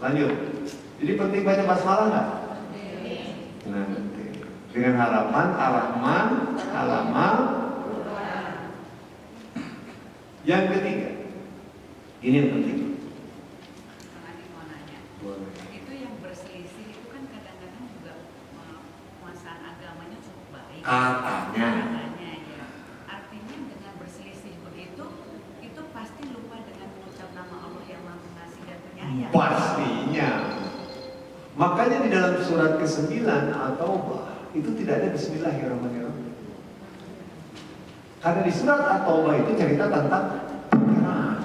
Lanjut. Jadi penting baca basmalah nggak? Nah, dengan harapan Ar-Rahman, halaman. Yang ketiga, ini yang penting. Mau nanya. Itu yang berselisih itu kan kadang-kadang juga penguasaan agamanya cukup baik. Katanya. Ya. Artinya dengan berselisih begitu, itu pasti lupa dengan mengucap nama Allah yang Maha Pengasih dan Penyayang. Pastinya. Makanya di dalam surat ke-9 At-Taubah itu tidak ada Bismillahirrahmanirrahim. Karena di surat At-Taubah itu cerita tentang peperangan.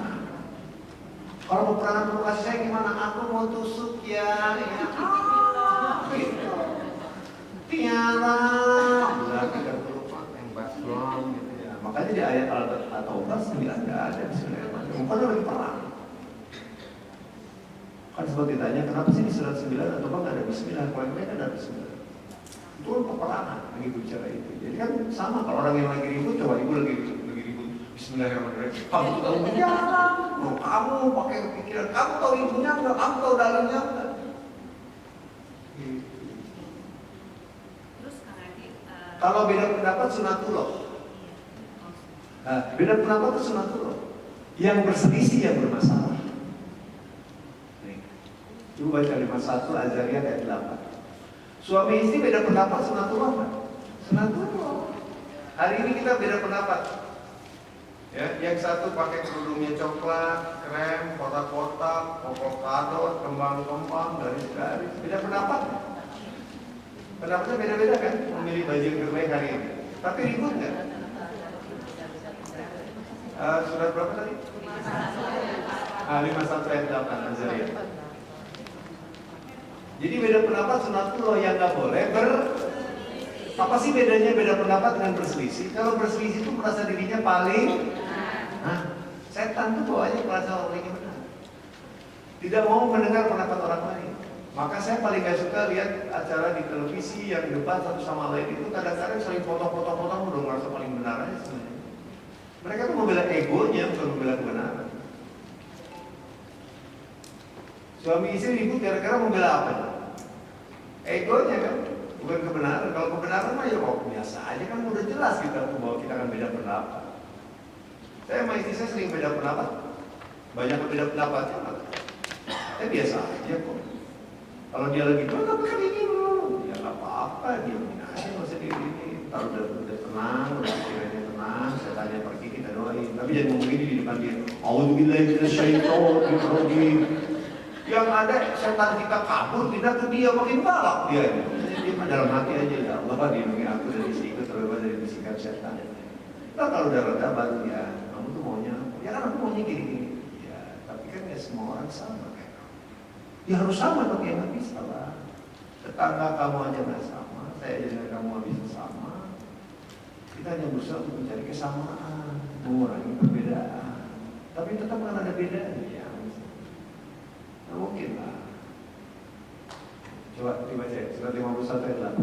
Kalau peperangan mau kasih saya gimana? Aku mau tusuk ya. Gitu. Tiara. Berarti kan perlu pakai baslon gitu ya. Makanya di ayat At-Taubah 9 tidak ada Bismillahirrahmanirrahim. Bukan lagi perang. Kan sempat ditanya, kenapa sih di surat 9 At-Taubah nggak ada Bismillah? Kalau yang lain ada Bismillah. Itu kan peperangan lagi bicara itu. Jadi kan sama kalau orang yang lagi ribut, coba ibu lagi ribut Bismillahirrahmanirrahim. Kamu tahu jangan, kamu pakai pikiran, kamu tahu ibunya enggak, kamu tahu dalilnya enggak. Gitu. Terus Kang Adi, Kalau beda pendapat sunatullah. Nah, beda pendapat itu sunatullah. Yang berselisih yang bermasalah. Nih, ibu baca 51 Azariyat ayat 8. Suami istri beda pendapat sunatullah kan? Sunatullah. Hari ini kita beda pendapat. Ya, yang satu pakai kerudungnya coklat, krem, kotak-kotak, avocado, kembang-kembang, garis-garis. Beda pendapat. Pendapatnya beda-beda kan? Memilih baju yang terbaik hari ini. Tapi ribut nggak? Surat berapa tadi? 51 ayat 8 Azariyat. Jadi beda pendapat sunatullah yang nggak boleh apa sih bedanya beda pendapat dengan berselisih? Kalau berselisih itu merasa dirinya paling, setan tuh bawahnya merasa orangnya benar. Tidak mau mendengar pendapat orang lain. Maka saya paling gak suka lihat acara di televisi yang debat satu sama lain itu kadang-kadang saling potong-potong udah merasa paling benar aja sebenarnya. Mereka tuh membela egonya bukan membela kebenaran. Suami istri ribut gara-gara membela apa? Egonya kan, bukan kebenaran. Kalau kebenaran mah ya kok biasa aja kan udah jelas kita bahwa kita akan beda pendapat. Saya sama istri saya sering beda pendapat, banyak beda pendapatnya. Biasa aja kok. Kalau dia lagi doang, tapi kan ini dulu, ya nggak apa-apa, diamin aja nggak usah ini. Kalau udah tenang, udah pikirannya tenang, saya tanya pergi kita doain. Tapi jangan ngomong gini di depan dia. A'udzubillahi minasyaitonir rajim. Yang ada setan kita kabur, tidak ke dia makin galak dia. Dia dalam hati aja ya Allah lindungi aku dari sikut terbebas dari bisikan setan. Nah kalau udah reda baru ya, kamu tuh maunya apa? Ya kan aku maunya gini-gini. Ya, tapi kan ya semua orang sama kayak kamu. Ya harus sama dong, ya nggak bisa lah. Tetangga kamu aja nggak sama, saya aja dengan kamu nggak bisa sama. Kita hanya berusaha untuk mencari kesamaan, mengurangi perbedaan. Tapi tetap kan ada bedanya. Nah, mungkin lah. Coba dibaca ya, surat 51 ayat 8.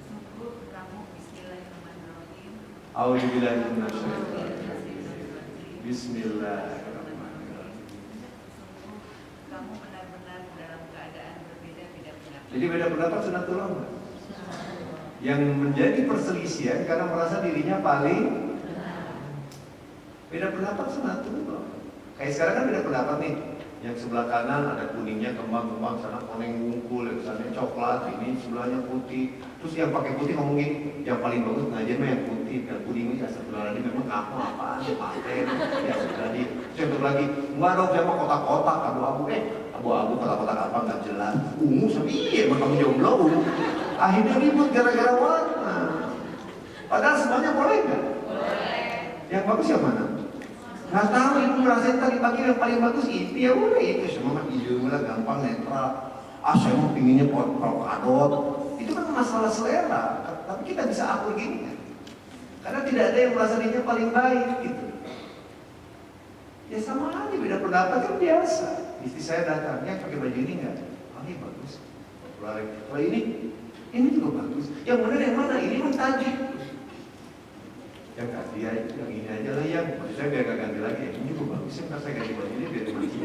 sungguh kamu Bismillahirrahmanirrahim. A'udzubillahi minasyaitonir rajim. Bismillahirrahmanirrahim. Kamu benar-benar dalam keadaan berbeda tidak pendapat. Jadi beda pendapat sunatullah enggak? Yang menjadi perselisihan karena merasa dirinya paling beda pendapat sunatullah. Kayak sekarang kan beda pendapat nih. Yang sebelah kanan ada kuningnya, kembang-kembang, sana koneng wungkul, yang sana coklat, ini sebelahnya putih. Terus yang pakai putih ngomongin yang paling bagus ngajar mah yang putih, yang kuning ya sebelah lagi memang kamu apaan ya paten ya sebelah lagi. Contoh lagi, enggak dong saya mah kotak-kotak abu-abu abu-abu kotak-kotak apa nggak jelas. Ungu sama iya kamu jomblo ungu. Akhirnya ribut gara-gara warna. Padahal semuanya boleh nggak? Boleh. Yang bagus yang mana? Nggak tahu, ibu ngerasain tadi pagi yang paling bagus itu ya udah itu semua kan hijau lah gampang netral. Saya mau pinginnya polkadot. Itu kan masalah selera. Tapi kita bisa akur gini kan? Karena tidak ada yang merasa dirinya paling baik gitu. Ya sama aja beda pendapat kan biasa. Istri saya datangnya pakai baju ini nggak? Ini bagus. Kalau ini juga bagus. Yang benar yang mana? Ini mah tajik. Yang ganti aja, yang ini aja lah yang maksud saya biar gak ganti lagi. Ini juga bagus ya, ntar saya ganti baju ini biar lebih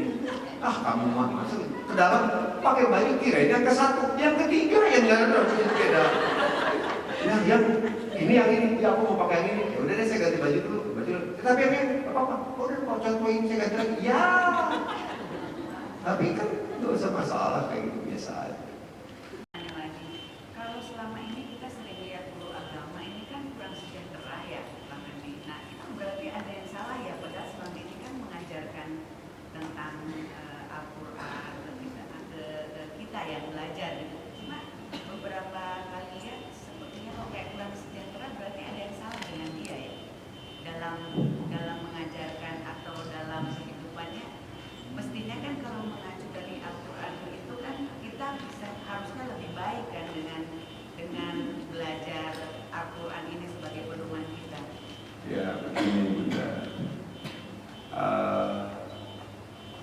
Ah kamu mah masuk ke dalam pakai baju kirain yang ke satu, yang ketiga yang nggak ada beda. Yang ini ya aku mau pakai yang ini. Ya udah deh saya ganti baju dulu. Tapi yang ini apa? Udah mau contohin saya ganti lagi. Ya. Tapi kan nggak usah masalah kayak gitu biasa aja. Kalau selama ini kita sering lihat guru agama ini kan kurang sejahtera ya, Bang Andi. Nah itu berarti ada yang salah ya, padahal selama ini kan mengajarkan tentang Al-Quran ke kita yang belajar gitu. Cuma beberapa kali lihat sepertinya kok kayak kurang sejahtera, berarti ada yang salah dengan dia ya dalam mengajarkan atau dalam kehidupannya. Mestinya kan kalau mengacu dari Al-Quran itu kan kita bisa harusnya lebih baik kan dengan belajar Al-Quran ini sebagai pedoman kita. Ya begini juga.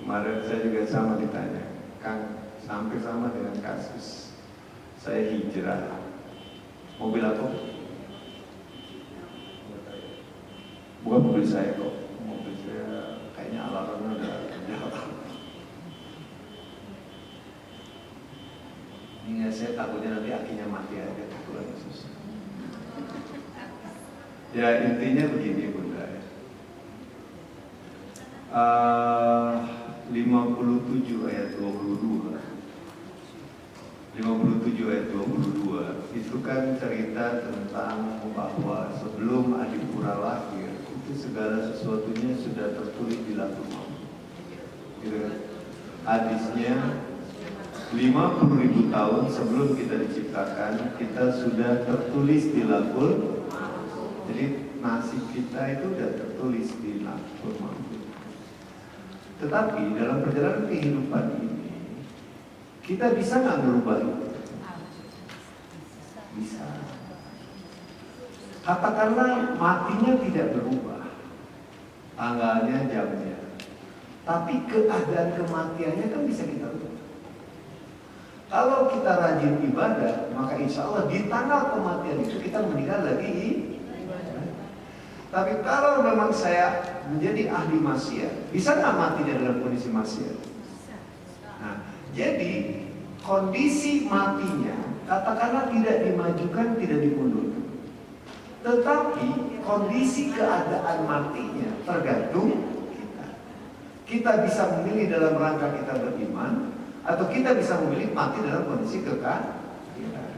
Kemarin saya juga sama ditanya, Kang, hampir sama dengan kasus saya hijrah. Mobil apa? Bukan mobil saya kok. Mobil saya kayaknya alarmnya udah nyala. Ini saya takutnya nanti akinya mati aja, takutnya susah. Ya intinya begini Bunda ya. 57 ayat 22 itu kan cerita tentang bahwa sebelum Adipura lahir itu segala sesuatunya sudah tertulis di Lauhul Mahfuz. Gitu kan? Hadisnya 50.000 tahun sebelum kita diciptakan kita sudah tertulis di Lauhul. Jadi nasib kita itu sudah tertulis di Lauhul Mahfuz. Tetapi dalam perjalanan kehidupan ini kita bisa nggak merubah itu? Bisa. Katakanlah matinya tidak berubah, tanggalnya, jamnya, tapi keadaan kematiannya kan bisa kita ubah. Kalau kita rajin ibadah, maka insya Allah di tanggal kematian itu kita meninggal lagi. Tapi kalau memang saya menjadi ahli maksiat, bisa nggak matinya dalam kondisi maksiat? Nah, jadi kondisi matinya katakanlah tidak dimajukan, tidak dimundurkan. Tetapi kondisi keadaan matinya tergantung kita. Kita bisa memilih dalam rangka kita beriman, atau kita bisa memilih mati dalam kondisi kekafiran.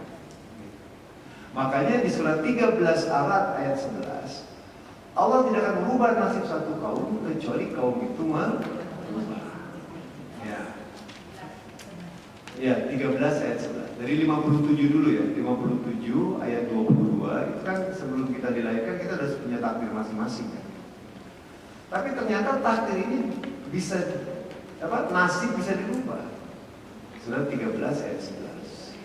Makanya di surat 13 Arad ayat 11, Allah tidak akan merubah nasib satu kaum kecuali kaum itu merubah. Ya, 13 ayat 11. Dari 57 dulu ya. 57 ayat 22 itu kan sebelum kita dilahirkan kita sudah punya takdir masing-masing kan. Tapi ternyata takdir ini bisa nasib bisa dirubah. Surat 13 ayat 11.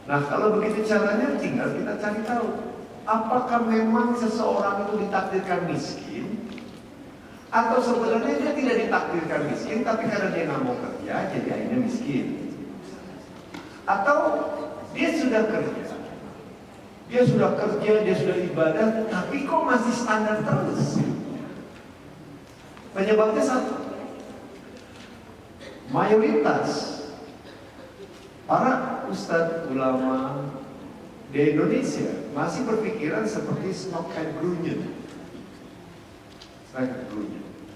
Nah, kalau begitu caranya tinggal kita cari tahu. Apakah memang seseorang itu ditakdirkan miskin, atau sebenarnya dia tidak ditakdirkan miskin, tapi karena dia nggak mau kerja, jadi akhirnya miskin? Atau dia sudah kerja, dia sudah ibadah, tapi kok masih standar terus? Penyebabnya satu, mayoritas para ustadz ulama di Indonesia masih berpikiran seperti Snokhard Grunje.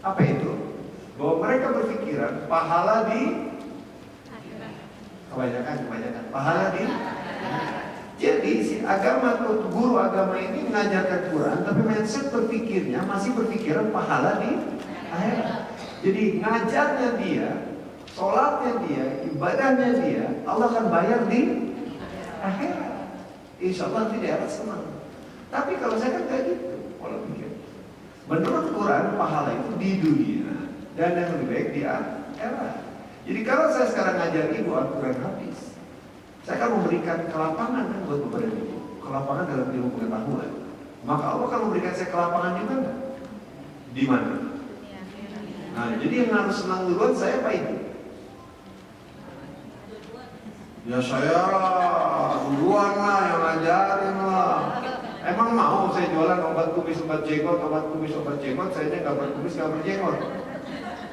Apa itu? Bahwa mereka berpikiran pahala di kebanyakan pahala di. Jadi si agama, guru agama ini mengajarkan Quran, tapi mindset berpikirnya masih berpikiran pahala di akhirat. Jadi ngajarnya dia, sholatnya dia, ibadahnya dia, Allah akan bayar di akhirat. Insya Allah nanti di akhirat senang. Tapi kalau saya kan kayak gitu, kalau pikir. Menurut Quran, pahala itu di dunia dan yang lebih baik di akhirat. Jadi kalau saya sekarang ngajar ibu Al-Quran habis, saya akan memberikan kelapangan kan buat beberapa ibu, kelapangan dalam ilmu pengetahuan. Maka Allah akan memberikan saya kelapangan di mana? Di mana? Nah, jadi yang harus senang duluan saya apa ibu? Ya saya duluan lah yang ngajarin lah. Emang mau saya jualan obat kumis, obat jenggot, saya nggak berkumis, nggak berjenggot.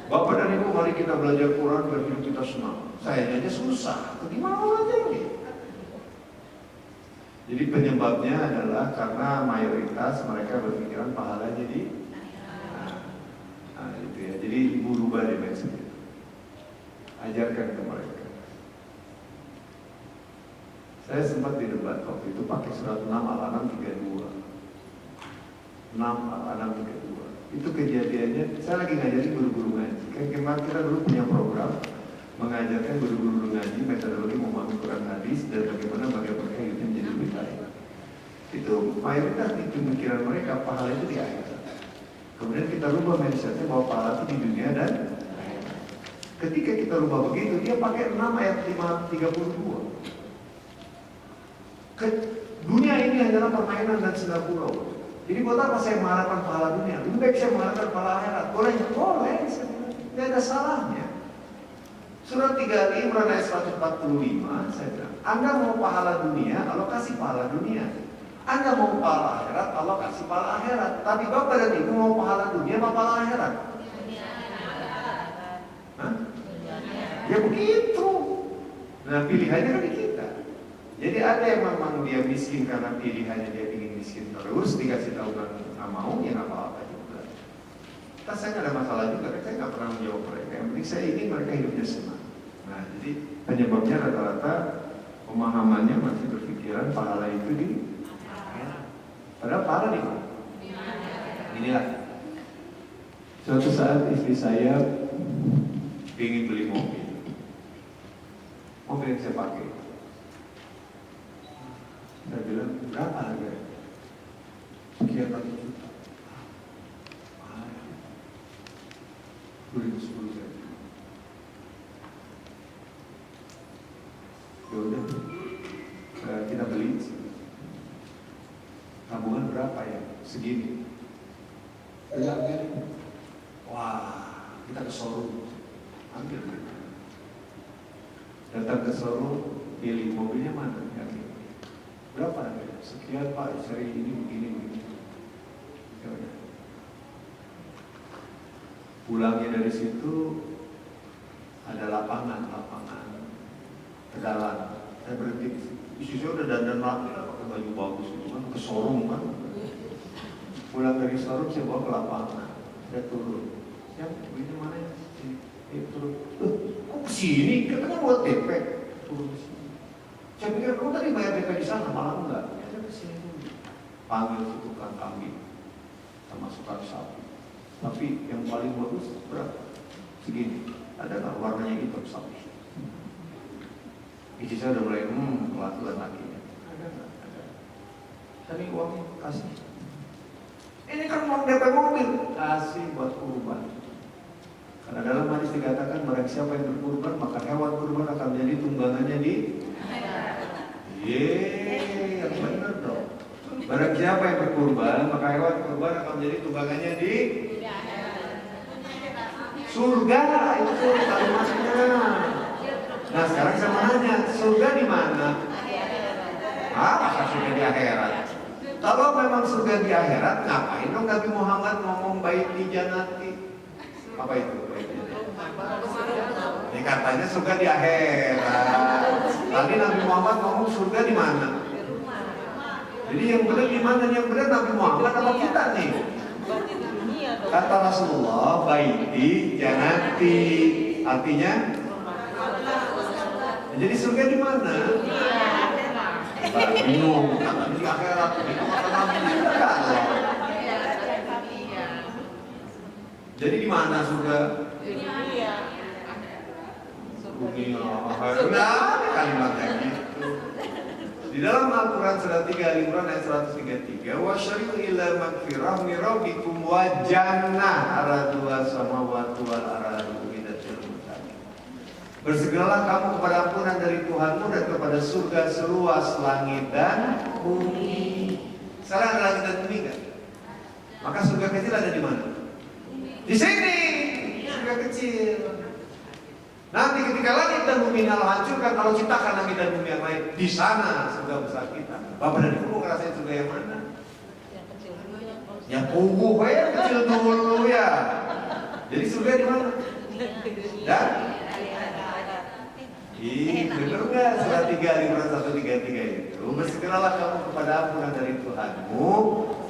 Bapak dan ibu mari kita belajar Quran biar hidup kita senang. Saya aja susah. Gimana belajarnya? Jadi penyebabnya adalah karena mayoritas mereka berpikiran pahala jadi itu ya. Jadi ibu rubah deh mindset. Ajarkan ke mereka. Saya sempat di debat waktu itu pakai surat 6 Al-An'am 32. 6 Al-An'am 32. Itu kejadiannya, saya lagi ngajarin guru-guru ngaji. Kan kemarin kita dulu punya program mengajarkan guru-guru ngaji metodologi memahami Quran hadis dan bagaimana mereka hidupnya menjadi lebih baik. Itu mayoritas di pemikiran mereka pahala itu di akhirat. Kemudian kita rubah mindsetnya bahwa pahala itu di dunia dan ketika kita rubah begitu, dia pakai 6 ayat 32. Dunia ini adalah permainan dan senda gurau. Jadi buat apa saya mengharapkan pahala dunia? Lebih baik saya mengharapkan pahala akhirat. Boleh, tidak ada salahnya. Surat 3 Ali Imran ayat 145, saya bilang, Anda mau pahala dunia, Allah kasih pahala dunia. Anda mau pahala akhirat, Allah kasih pahala akhirat. Tapi Bapak dan Ibu mau pahala dunia, mau pahala akhirat? Hah? Ya begitu. Nah pilihannya kan di kita. Jadi ada yang memang dia miskin karena pilihannya dia ingin miskin terus, dikasih tahu nggak mau, ya nggak apa-apa juga. Saya nggak ada masalah juga, saya nggak pernah menjawab mereka. Yang penting saya ingin mereka hidupnya senang. Nah jadi penyebabnya rata-rata pemahamannya masih berpikiran pahala itu di padahal pahala di mana? Inilah. Suatu saat istri saya ingin beli mobil yang saya pakai. Saya bilang, berapa harganya? Sekian ratus juta. Beli 10 saya. Yaudah, kita beli. Tabungan berapa ya? Segini. Wah, kita ke showroom. Ambil. Datang ke showroom, pilih mobilnya mana? Berapa harganya? Sekian Pak, seri ini begini. Pulangnya dari situ ada lapangan kedalam. Saya berhenti di situ. Istri saya udah dandan rapi lah, pakai baju bagus itu kan, ke showroom kan. Pulang dari showroom saya bawa ke lapangan. Saya turun. Ya, ini mana ya? Turun. Kok kesini? Katanya buat DP. Turun ke sini. Saya pikir kamu tadi bayar DP di sana, malah enggak. Ya, saya kesini dulu. Panggil si tukang kambing sama tukang sapi. Tapi yang paling bagus berapa? Segini. Ada nggak warnanya hitam sapi? Istri saya udah mulai pelan-pelan lagi. Ada nggak? Ada. Tadi uangnya kasih. Ini kan uang DP mobil, kasih buat kurban. Karena dalam hadis dikatakan barang siapa yang berkurban maka hewan kurban akan menjadi tunggangannya di. Yang benar dong. Barang siapa yang berkurban maka hewan kurban akan menjadi tunggangannya di surga. Itu kalimatnya. Nah sekarang saya nanya, surga di mana? Masa surga di akhirat? Kalau memang surga di akhirat, ngapain dong Nabi Muhammad ngomong bait di jannati? Apa itu? Ini katanya surga di akhirat. Tadi Nabi Muhammad ngomong surga di mana? Jadi yang benar di mana? Yang benar Nabi Muhammad apa kita nih? Kata Rasulullah, baiti jannati. Artinya? Jadi surga di mana? Bingung, di akhirat, itu kata Nabi. Jadi di mana surga? Dunia. Nah, kalimat kayak gitu. Di dalam Al-Quran surat 3 Al-Imran ayat 133, wa syari'u ila magfirah min rabbikum wa jannah araduha samawati wal aradu. Bersegeralah kamu kepada ampunan dari Tuhanmu dan kepada surga seluas langit dan bumi. Sekarang ada langit dan bumi kan? Maka surga kecil ada di mana? Di sini. Surga kecil. Nanti ketika langit dan bumi Allah hancurkan, kalau ciptakan langit dan bumi yang lain, di sana surga besar kita. Bapak dan Ibu mau ngerasain surga yang mana? Yang kecil dulu ya. Yang kecil dulu ya. Jadi surga di mana? dan benar nggak surat 3 Imran 133 itu? Bersegeralah kamu kepada ampunan dari Tuhanmu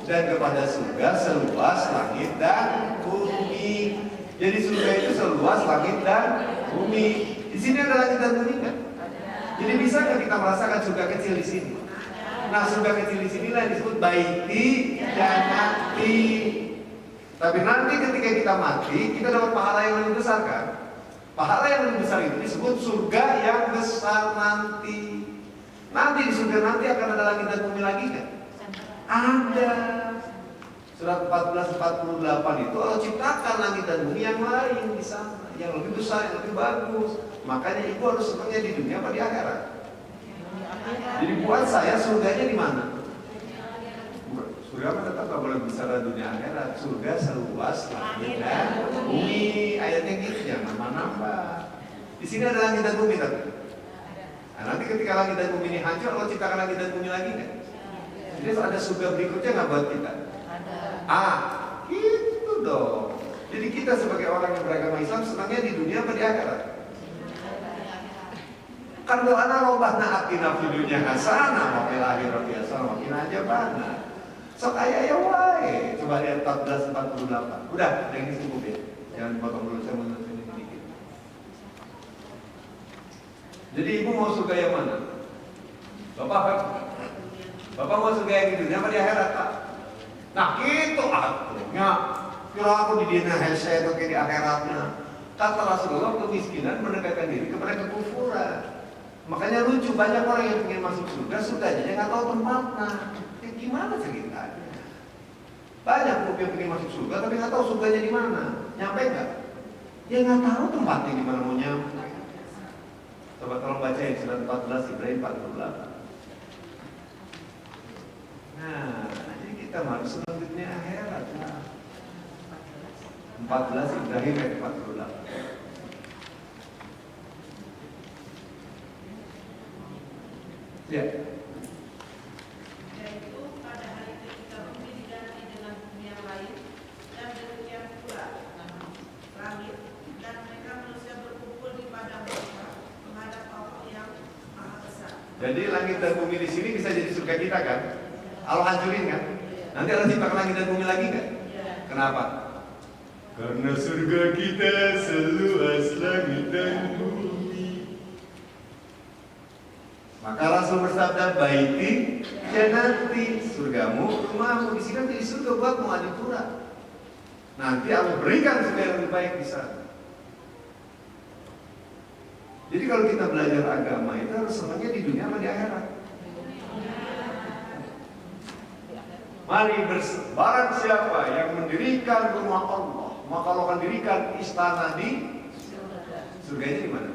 dan kepada surga seluas langit dan bumi. Jadi surga itu seluas langit dan bumi. Di sini ada langit dan bumi kan? Jadi bisa nggak kita merasakan surga kecil di sini? Nah, surga kecil di sinilah yang disebut baiti jannati. Tapi nanti ketika kita mati, kita dapat pahala yang lebih besar kan? Pahala yang lebih besar itu disebut surga yang besar nanti. Nanti di surga nanti akan ada langit dan bumi lagi kan? Ada. Surat 14:48 itu Allah ciptakan langit dan bumi yang lain di sana, yang lebih besar, yang lebih bagus. Makanya ibu harus senangnya di dunia apa di akhirat? Jadi buat saya surganya di mana? Surga mah tetap gak boleh bicara dunia akhirat. Surga seluas langit dan bumi. Ayatnya gitu, jangan nambah-nambah. Di sini ada langit dan bumi tapi. Nah, nanti ketika langit dan bumi ini hancur, Allah ciptakan langit dan bumi lagi kan? Jadi ada surga berikutnya nggak buat kita? Gitu dong. Jadi kita sebagai orang yang beragama Islam senangnya di dunia apa di akhirat? Kan doana robahna atina fid dunya hasanah wa fil akhirati hasanah wa qina adzabannar. Sok aya wae. Coba lihat 14:48. Udah, yang ini cukup ya. Jangan potong dulu, saya mau nonton sedikit. Jadi ibu mau surga yang mana? Bapak mau surga yang di dunia apa di akhirat, Pak? Nah, gitu artinya. Kira aku di dunia hese atau di akhiratnya. Kata Rasulullah, kemiskinan mendekatkan diri kepada kekufuran. Makanya lucu, banyak orang yang ingin masuk surga, surganya nggak tahu tempatnya. Gimana ceritanya? Banyak yang ingin masuk surga, tapi nggak tahu surganya di mana. Nyampe nggak? Ya nggak tahu tempatnya di mana mau nyampe. Coba tolong bacain surat 14 Ibrahim 48. Nah, jadi kita harus senang dunia akhirat. 14 Ibrahim ayat 48. Ya. Yaitu pada hari ketika bumi diganti dengan bumi yang lain dan demikian pula langit dan mereka manusia berkumpul di padang mereka menghadap Allah yang maha besar. Jadi langit dan bumi di sini bisa jadi surga kita kan? Allah hancurin kan? Nanti Allah ciptakan langit dan bumi lagi kan? Kenapa? Karena surga kita seluas langit dan bumi. Maka Rasul bersabda, baiti jannati, surgamu, rumahmu. Di sini jadi surga buatmu adipura. Nanti Allah berikan surga yang lebih baik di sana. Jadi kalau kita belajar agama itu harus senangnya di dunia apa di akhirat? Mari barang siapa yang mendirikan rumah Allah, maka Allah akan dirikan istana di surganya di mana?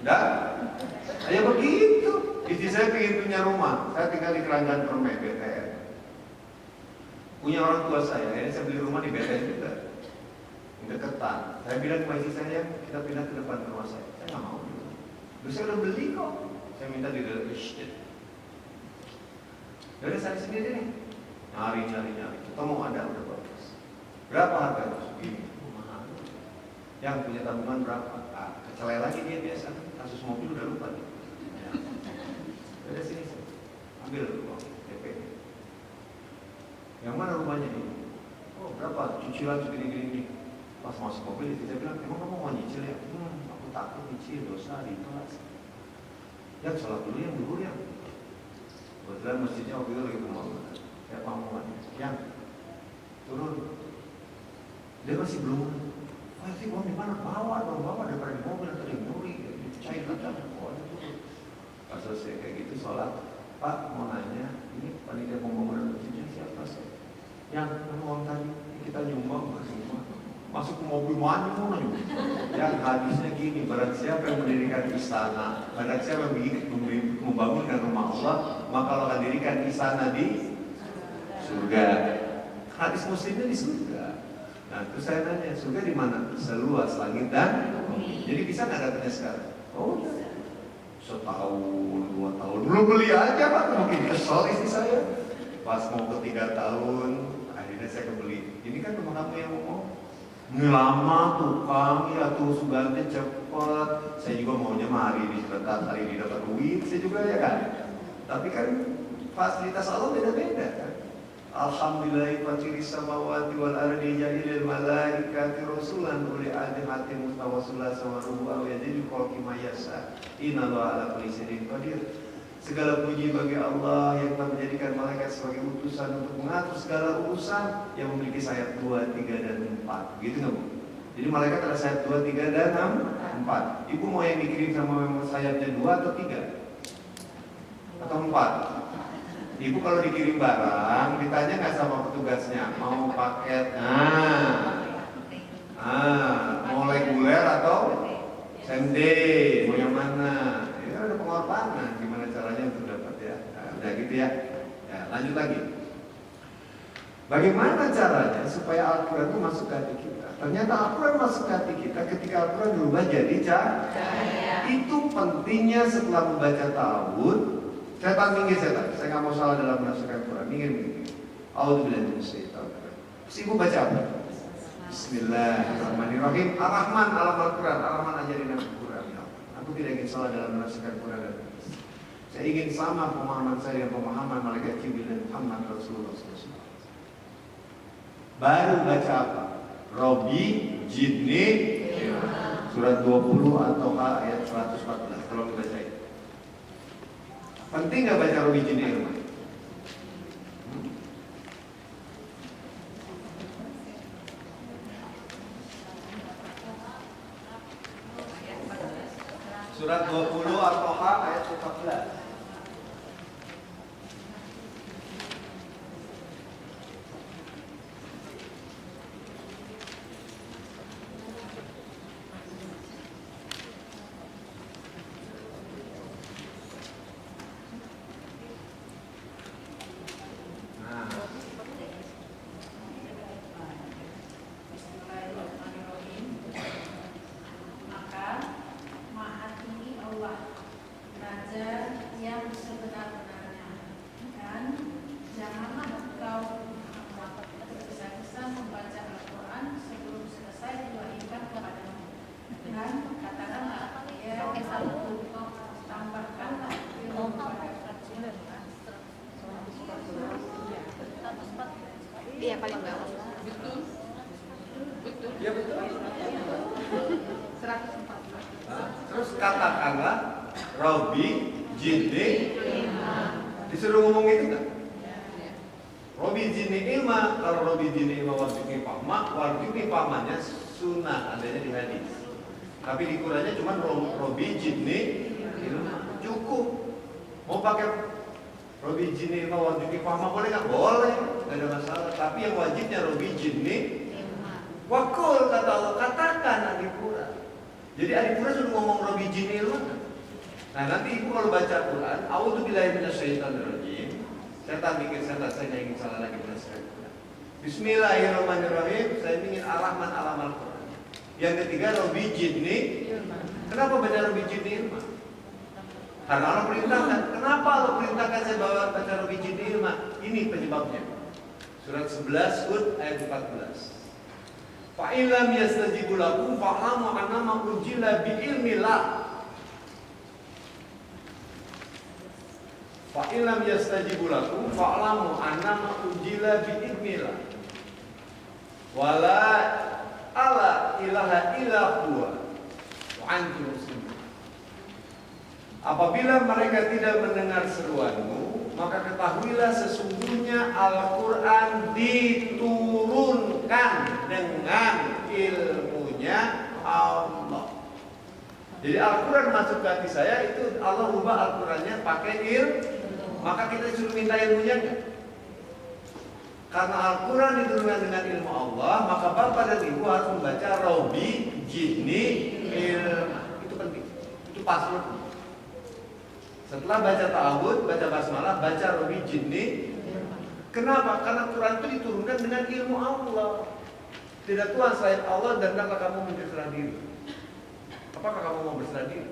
Dan ya begitu. Istri saya ingin punya rumah. Saya tinggal di Keranggan Permai, BTN. Punya orang tua saya. Ini saya beli rumah di BTN juga. Deketan. Saya bilang ke istri saya, kita pindah ke depan rumah saya. Saya nggak mau. Terus saya udah beli kok. Saya minta di dalam estate. Dari saya sendiri nih. Nyari. Ketemu ada udah bagus. Berapa harga? Segini. Mahal. Yang punya tabungan berapa? Kecelai lagi dia biasa. Kasus mobil udah lupa nih. Dari sini ambil uang DP. Yang mana rumahnya ini? Oh berapa? Cicilan segini-gini. Pas masuk mobil saya bilang, emang kamu mau nyicil ya? Aku takut nyicil, dosa diikhlas. Ya sholat dulu yang dulu ya. Kebetulan masjidnya waktu itu lagi pembangunan. Saya pamungkan. Yang turun. Dia masih belum. Wah sih uang di mana? Bawa daripada di mobil atau di nyuri. Cair aja, pas selesai kayak gitu sholat, Pak mau nanya, ini panitia pembangunan masjidnya siapa sih? Yang uang tadi kita nyumbang, masuk ke mobil maju. Yang hadisnya gini, barang siapa yang mendirikan istana, barang siapa yang membangunkan rumah Allah, maka Allah akan dirikan istana di surga. Hadis Muslimnya di surga. Nah, terus saya nanya, surga di mana? Seluas langit dan bumi. Jadi bisa nggak datanya sekarang? Oh, setahun, 2 tahun, belum beli aja Pak, mungkin kesel istri saya. Pas mau ke 3 tahun, akhirnya saya kebeli. Ini kan rumah kamu yang mau. Lama tukang, ya tuh Sugante cepet. Saya juga maunya hari ini dapat duit, saya juga ya kan. Tapi kan fasilitas Allah beda-beda kan. Alhamdulillah fatiri samawati wal ardi jahilil malaikati rasulan uli adil hati mustawasulah sama ruhu aw yadidu khalqi mayasa. Innallaha ala kulli syai'in qadir. Segala puji bagi Allah yang telah menjadikan malaikat sebagai utusan untuk mengatur segala urusan, yang memiliki sayap 2, 3, dan 4. Gitu nggak Bu? Jadi malaikat ada sayap 2, 3, dan 4. Ibu mau yang dikirim sama sayapnya 2 atau 3? Atau 4? Ibu kalau dikirim barang, ditanya nggak sama petugasnya, mau paket, mau reguler atau sende, mau yang mana? Ini ada pengorbanan, gimana caranya untuk dapat ya? Nah, udah gitu ya. Ya, lanjut lagi. Bagaimana caranya supaya Al-Quran itu masuk ke hati kita? Ternyata Al-Quran masuk ke hati kita ketika Al-Quran berubah jadi cahaya. Itu pentingnya setelah membaca ta'awud. Setan minggir setan. Saya nggak mau salah dalam menafsirkan Quran. Minggir. A'udzubillahi minasyaitonir rajim. Terus ibu baca apa? Bismillahirrahmanirrahim. Ar-Rahman alam Al-Quran. Ar-Rahman ajarin Al-Quran. Aku tidak ingin salah dalam menafsirkan Quran dan hadis. Saya ingin sama pemahaman saya dengan pemahaman malaikat Jibril dan Muhammad Rasulullah SAW. Baru baca apa? Robi Jinni surat 20 atau ayat 114. Kalau dibaca itu. Penting nggak baca Robi Jinni ilmu? Surat 20 Al-Toha ayat 14. Iya paling bawah. Betul. Ya betul. 114. Terus katakanlah Robi Jinni. Disuruh ngomong itu enggak? Robi Jinni ilma. Kalau Robi Jinni ilma warjuki fahma, warjuki fahmanya sunnah adanya di hadis. Tapi dikurannya cuma Robi Jinni ilma. Cukup. Mau pakai Robi Jinni ilma warjuki fahma boleh nggak? Boleh, nggak ada masalah. Tapi yang wajibnya Robi Jinni wakul, kata Allah, katakan adipura. Jadi adipura sudah ngomong Robi Jinni ilma. Nah nanti ibu kalau baca Quran, a'udzubillahi minasyaitonir rajim. Setan bikin setan, saya nggak ingin salah lagi menafsirkan Quran. Bismillahirrahmanirrahim. Saya ingin Ar-Rahman alam Al-Quran. Yang ketiga Robi Jinni. Kenapa baca Robi Jinni ilma? Karena Allah perintahkan. Kenapa Allah perintahkan saya baca Robi Jinni ilma? Ini penyebabnya. Surat 11 Hud ayat 14. Fa'ilam yastajibu lakum fa'lamu annama unzila bi'ilmillah. Fa'ilam yastajibu lakum fa'lamu annama unzila bi'ilmillah. Wala ala ilaha illa huwa wa antum muslimun. Apabila mereka tidak mendengar seruanmu, maka ketahuilah sesungguhnya Al-Quran diturunkan dengan ilmunya Allah. Jadi Al-Quran masuk ke hati saya, itu Allah ubah Al-Qurannya pakai ilmu. Maka kita disuruh minta ilmunya enggak? Karena Al-Quran diturunkan dengan ilmu Allah, maka bapak dan ibu harus membaca Robi Jinni ilmu. Itu penting. Itu password. Setelah baca ta'awud, baca basmalah, baca Robi Jinni. Kenapa? Karena Quran itu diturunkan dengan ilmu Allah. Tidak Tuhan selain Allah dan hendaklah kamu berserah diri. Apakah kamu mau berserah diri?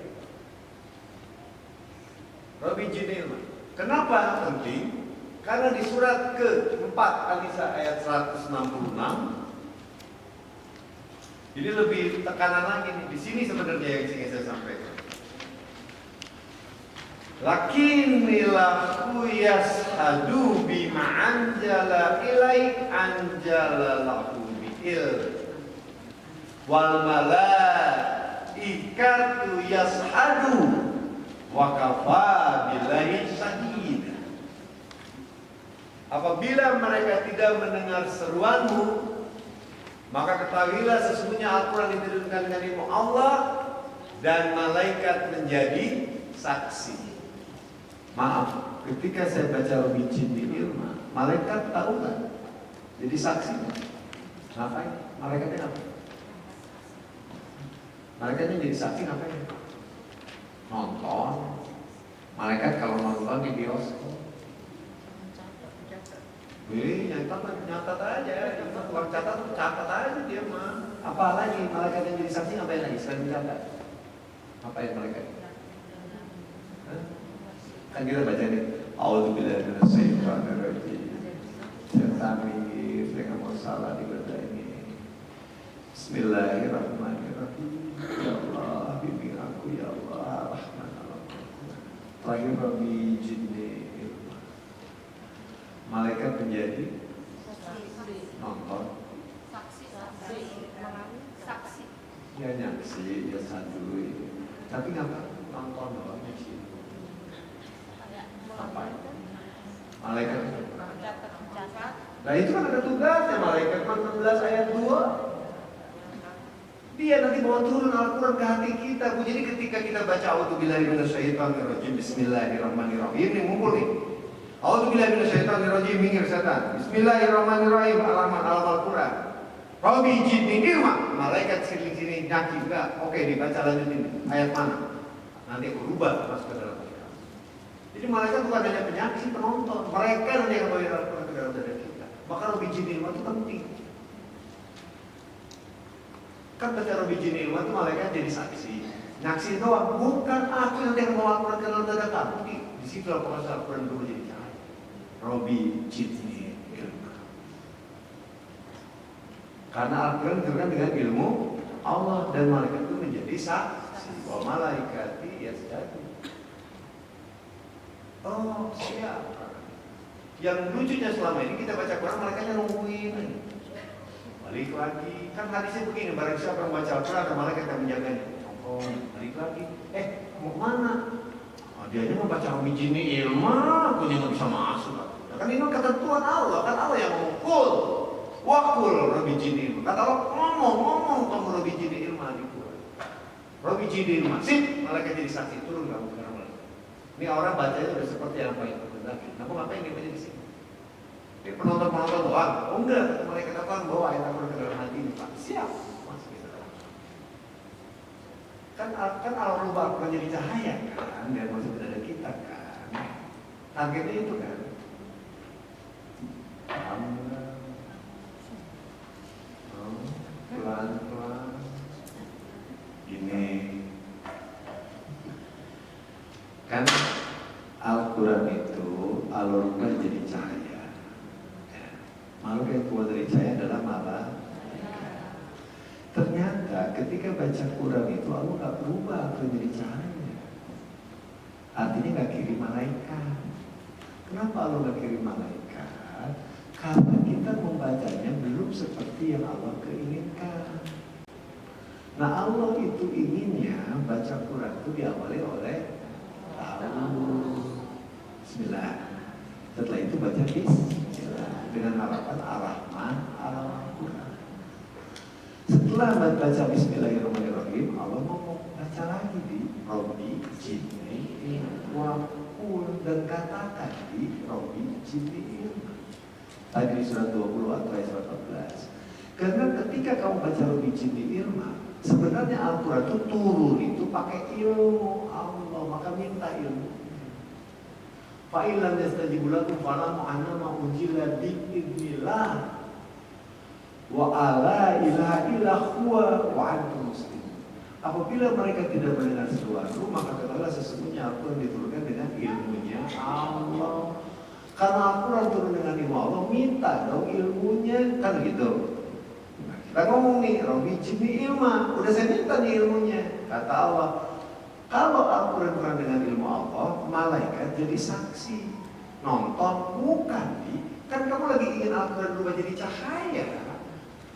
Robi Jinni ilmu. Kenapa penting? Karena di surat ke-4 An-Nisa ayat 166 Ini lebih tekanan lagi nih. Di sini sebenarnya yang ingin saya sampaikan. Lakinnilahu yashadu bima anjala ilaik anjala lahu bi'il wal malaikatu yashadu wa kafa billahi syahid. Apabila mereka tidak mendengar seruanmu, maka ketahuilah sesungguhnya Al-Quran diturunkan dengan ilmu Allah dan malaikat menjadi saksi. Maaf, ketika saya baca Robi Jinni Ilma, malaikat tahu kan? Jadi saksi. Ngapain? Malaikatnya ngapain? Malaikatnya jadi saksi ngapain? Nonton. Malaikat kalau nonton di bioskop, nyatat aja. Tukang catat aja dia mah. Apa lagi? Malaikat yang jadi saksi ngapain lagi selain mencatat? Ngapain malaikat? Kan kita baca nih, A'udzubillahi minasyaitonir rajim. Setan mikir dengan masalah di benda ini. Bismillahirrahmanirrahim. Ya Allah, bimbing aku ya Allah, Rahman Ar-Rahim. Terakhir Robi Jinni Ilma. Malaikat menjadi nonton. Saksi. Ya nyaksi, dia satu itu. Tapi ngapa nonton doang nyaksi? Apa? Malaikat. Nah itu kan ada tugasnya malaikat 14 ayat 2. Dia nanti bawa turun Al-Quran ke hati kita. Jadi ketika kita baca A'udzubillahi minasyaitonirrajim, Bismillahirrahmanirrahim, ini ngumpul nih. A'udzubillahi minasyaitonirrajim, minggir setan. Bismillahirrahmanirrahim, alamat Al-Quran. Robi Jinni Ilma, malaikat sini nyaki enggak? Oke, dibaca lanjutin. Ayat mana? Nanti aku rubah masuk ke dalam. Jadi malaikat bukan hanya penyaksi, penonton. Mereka nanti yang bawa Al-Quran ke dalam dada kita. Maka Robi Jinni Ilma itu penting. Kan baca Robi Jinni Ilma itu malaikat jadi saksi. Nyaksi doang, bukan aku yang akan bawa Al-Quran ke dalam dada kamu. Di situ Al-Quran berubah jadi cahaya. Robi Jinni Ilma. Karena Al-Quran diturunkan dengan ilmu Allah dan malaikat itu menjadi saksi. Wa malaikati yasjadu. Oh siapa? Yang lucunya selama ini kita baca Quran, malaikatnya nungguin. Balik lagi, kan hadisnya begini, barang siapa yang baca Quran ada malaikat yang menjaganya. Oh, balik lagi. Mau mana? Oh, dia aja mau baca Robi Jinni Ilma, aku nggak bisa masuk. Nah, kan ini ketentuan Allah, kan Allah yang mengukul. Wakul Robi Jinni Ilma. Kata Allah ngomong kamu Robi Jinni Ilma di Quran. Robi Jinni Ilma, sip, malaikat jadi saksi turun kamu ke dalam. Ini orang bacanya udah seperti apa itu lagi. Nah, ngapain dia baca di sini? Ini penonton doang. Oh enggak, malaikat apa bawa ayat Al-Quran ke dalam hati ini, Pak. Siap. Mas kita. Kan Al-Quran jadi cahaya kan, biar masuk ke dada kita kan. Targetnya itu kan. Pelan-pelan. Gini. Kan Al-Quran itu alurkan jadi cahaya. Makhluk yang keluar dari cahaya adalah malah. Ternyata ketika baca Quran itu Allah nggak berubah Al-Quran jadi cahaya. Artinya nggak kirim malaikat. Kenapa Allah nggak kirim malaikat? Karena kita membacanya belum seperti yang Allah keinginkan. Nah Allah itu inginnya baca Quran itu diawali oleh Bismillah. Setelah itu baca Bismillah dengan harapan Ar-Rahman Al-Quran. Setelah baca Bismillahirrahmanirrahim, Allah mau baca lagi di Robi Jinni Wakul dan katakan di Robi Jinni tadi di surat 20 atau ayat 14. Karena ketika kamu baca Robi Jinni Ilma, sebenarnya Al-Quran itu turun itu pakai ilmu Allah, maka minta ilmu. Fa'ilam yastajibu lakum fa'lamu annama unzila bi'idznillah wa ala ilaha illa huwa wa antum muslimun. Apabila mereka tidak mendengar sesuatu, maka katakanlah sesungguhnya Al-Quran diturunkan dengan ilmunya Allah. Karena Al-Quran turun dengan ilmu Allah, minta dong ilmunya, kan gitu. Kita ngomong nih, Robi Jini Ilma, udah saya minta nih ilmunya. Kata Allah, kalau aku kurang dengan ilmu Allah, malaikat jadi saksi. Nonton, bukan nih. Kan kamu lagi ingin Al-Quran berubah jadi cahaya.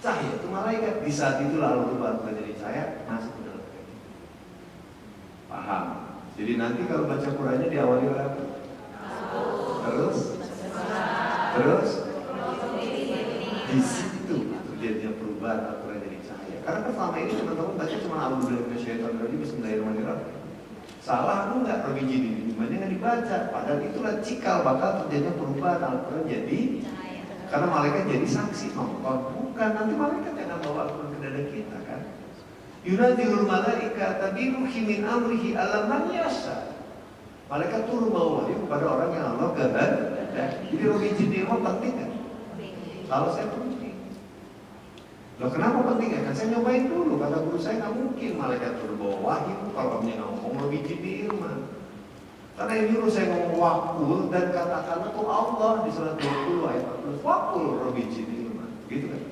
Cahaya itu malaikat. Di saat itu lalu berubah jadi cahaya, masuk ke dalam hati. Paham? Jadi nanti kalau baca Qurannya diawali oleh apa? Terus di situ jadinya perubahan Al-Quran jadi cahaya. Karena kan selama ini teman-teman baca cuma A'udzubillahi minasyaitonirrajim bismillahirrahmanirrahim. Salah enggak Robi Jini? Gimana nggak dibaca? Padahal itulah cikal bakal terjadinya perubahan Al-Quran jadi cahaya. Karena malaikat jadi saksi nonton. Bukan, nanti malaikat yang akan bawa Al-Quran ke dada kita kan. Yunazilul malaika biruhi min amrihi ala man yasha. Malaikat turun bawa wahyu kepada orang yang Allah kehendaki. Jadi Robi Jini penting kan? Kalau saya penting. Loh kenapa penting ya? Kan saya nyobain dulu. Kata guru saya nggak mungkin malaikat turun bawa wahyu kalau kamu yang ngomong Robi Jini ilmu. Karena yang nyuruh saya ngomong wakul dan katakanlah tuh Allah di surat 20 ayat 14. Wakul Robi Jini ilmu. Gitu kan?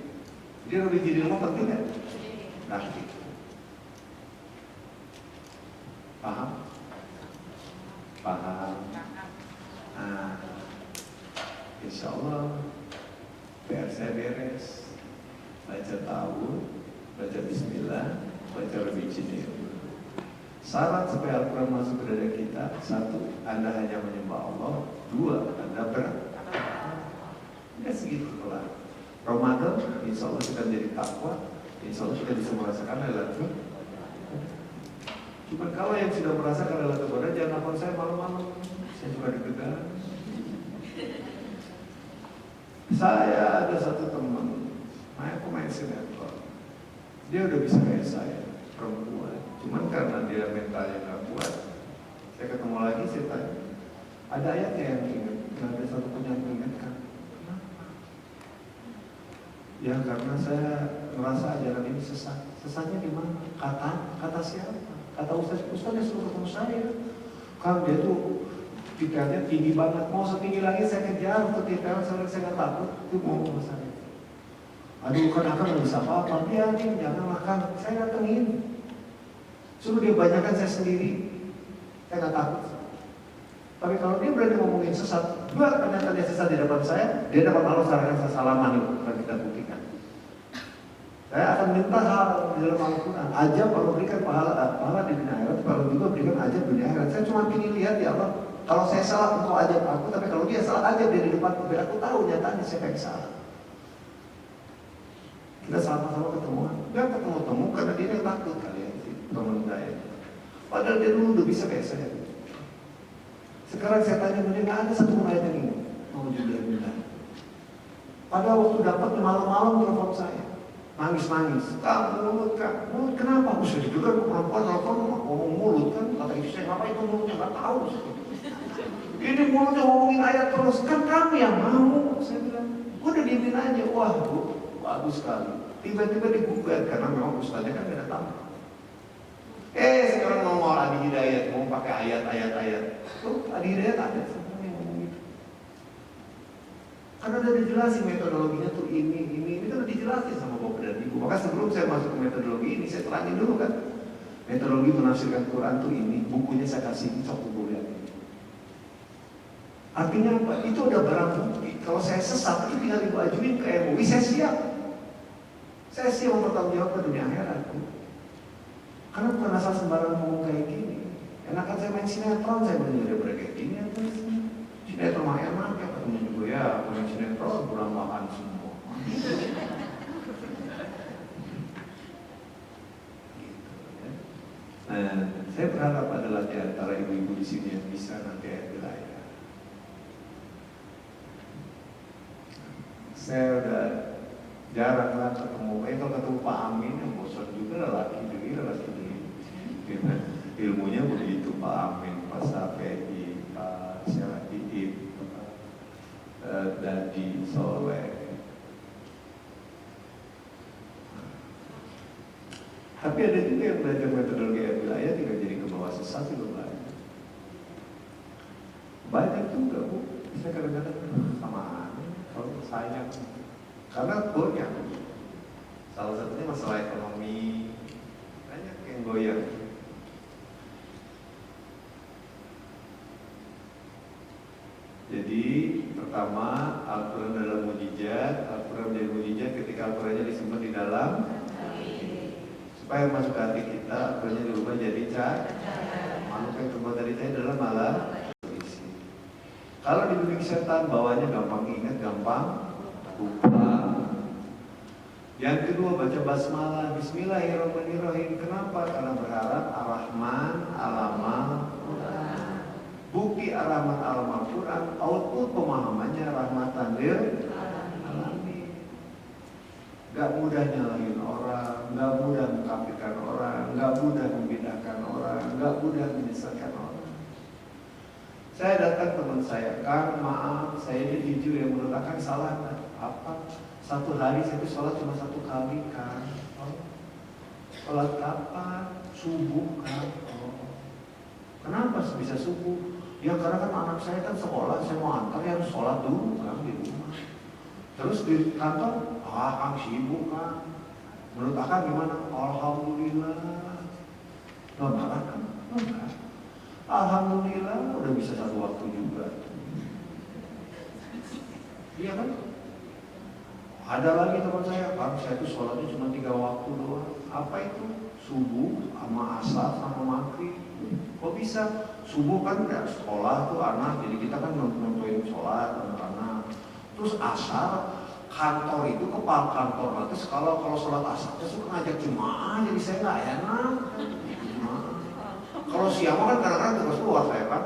Jadi Robi Jini ilmu penting kan? Nah gitu. Paham? Paham? Nah, insya Allah PR saya beres. Baca tahu, baca bismillah, baca Robi Jini. Syarat supaya Al-Quran masuk ke dada kita: satu, Anda hanya menyembah Allah. Dua, Anda nggak segitu kelar. Ramadan, insya Allah kita menjadi takwa. Insya Allah kita bisa merasakan Lailatul. Cuma kalau yang sudah merasakan Lailatul Qadar, jangan lapor saya malam-malam. Saya juga deg-degan. Saya ada satu teman, pemain sinetron. Dia udah bisa kayak saya, perempuan. Cuman karena dia mentalnya nggak kuat, saya ketemu lagi, saya tanya, ada ayatnya yang ingat, nggak ada satu pun yang mengingatkan. Kenapa? Ya karena saya merasa ajaran ini sesat. Sesatnya di mana? Kata siapa? Kata Ustaz yang suruh ketemu saya. Kan dia tuh titelnya tinggi banget, mau setinggi lagi saya kejar untuk titel, saya nggak takut, itu mau sama saya. Aduh kan akan nggak bisa apa-apa, biarin, janganlah kan, saya datengin. Suruh dia banyakkan saya sendiri, saya nggak takut. Tapi kalau dia berani ngomongin sesat, ternyata dia sesat di depan saya, dia dapat Allah sarankan saya salaman itu, akan kita buktikan. Saya akan minta hal di dalam Al-Quran, ajab kalau berikan pahala di dunia akhirat, kalau juga berikan ajab di dunia akhirat. Saya cuma ingin lihat ya Allah, kalau saya salah engkau ajab aku, tapi kalau dia salah ajab dia di depanku, biar aku tahu nyatanya siapa yang salah. Kita sama-sama ketemuan, nggak ketemu-temu karena dia yang takut kali ya, teman saya. Padahal dia dulu udah bisa kayak saya. Sekarang saya tanya dia nggak ada satu ayat yang ini. Mau juga bilang. Pada waktu dapat malam-malam telepon saya, nangis-nangis. Mulut kenapa? Aku sedih juga perempuan telepon ngomong mulut kan. Kata istri saya, apa itu mulutnya nggak tahu. Ini mulutnya ngomongin ayat terus, kan kami yang mau. Saya bilang, udah diemin aja. Wah, Bu, bagus sekali. Tiba-tiba digugat karena memang ustaznya kan tidak tahu. Sekarang mau Adi Hidayat, mau pakai ayat. Tuh, Adi Hidayat ada sebenarnya yang ngomong gitu. Karena udah dijelasin metodologinya tuh ini kan udah dijelasin sama Bapak dan Ibu. Maka sebelum saya masuk ke metodologi ini, saya terangin dulu kan. Metodologi menafsirkan Quran tuh ini, bukunya saya kasih, sok buku lihat. Artinya apa? Itu udah barang bukti. Kalau saya sesat, itu tinggal Ibu ajuin ke MUI, saya siap. Saya siap mempertanggungjawab ke dunia akhirat. Karena bukan asal sembarang ngomong kayak gini. Enakan saya main sinetron, saya bener daripada kayak gini. Sinetron mah enak ya, ketemu juga ya, main sinetron kurang makan semua. Nah, saya berharap adalah di antara ibu-ibu di sini yang bisa nanti ayat wilayah. Saya udah jarang lah ketemu, kalau ketemu Pak Amin yang bosan juga lelaki diri. Ilmunya begitu Pak Amin, Pak Safei, Pak Syarif, Dadi Soleh. Tapi ada juga yang belajar metodologi wilayah tidak jadi ke bawah sesat juga banyak. Banyak juga Bu, bisa kadang-kadang sama kalau sayang. Karena banyak. Salah satunya masalah ekonomi, banyak yang goyang. Jadi pertama, Al-Quran dalam mujizat. Al-Quran menjadi mujizat ketika Al-Qurannya disimpan di dalam supaya masuk ke hati kita. Al-Qurannya dirubah jadi cahaya. Makhluk yang terbuat dari cahaya adalah malah berisi. Kalau dibimbing setan, bawahnya gampang ingat, gampang lupa. Yang kedua, baca basmalah, Bismillahirrahmanirrahim. Kenapa? Karena berharap Ar-Rahman Al-Amal Quran. Bukti Ar-Rahman Al-Amal Quran, output pemahamannya rahmatan lil alamin. Gak mudah nyalahin orang, gak mudah mengkafirkan orang, gak mudah membidahkan orang, gak mudah menyesatkan orang. Saya datang teman saya, Kang, maaf, saya ini jujur yang menurut Kang salah kan? Apa? Satu hari saya itu sholat cuma 1 kali, Kang. Oh. Sholat kapan? Subuh, Kang. Oh. Kenapa bisa subuh? Ya karena kan anak saya kan sekolah, saya mau antar ya harus sholat dulu, Kang, di rumah. Terus di kantor, Kang sibuk, Kang. Menurut Kang gimana? Alhamdulillah. Nggak marah, Kang? Enggak. Alhamdulillah udah bisa 1 waktu juga. Iya kan? Ada lagi teman saya, Kang, saya itu sholatnya cuma 3 waktu doang. Apa itu? Subuh sama asar sama maghrib. Kok bisa? Subuh kan udah sekolah tuh anak, jadi kita kan nontonin sholat anak-anak. Terus asar, kantor itu kepala kantor. Terus kalau sholat asar, saya suka ngajak jemaah, jadi saya nggak enak. Kalau siang kan kadang-kadang tugas luar saya kan.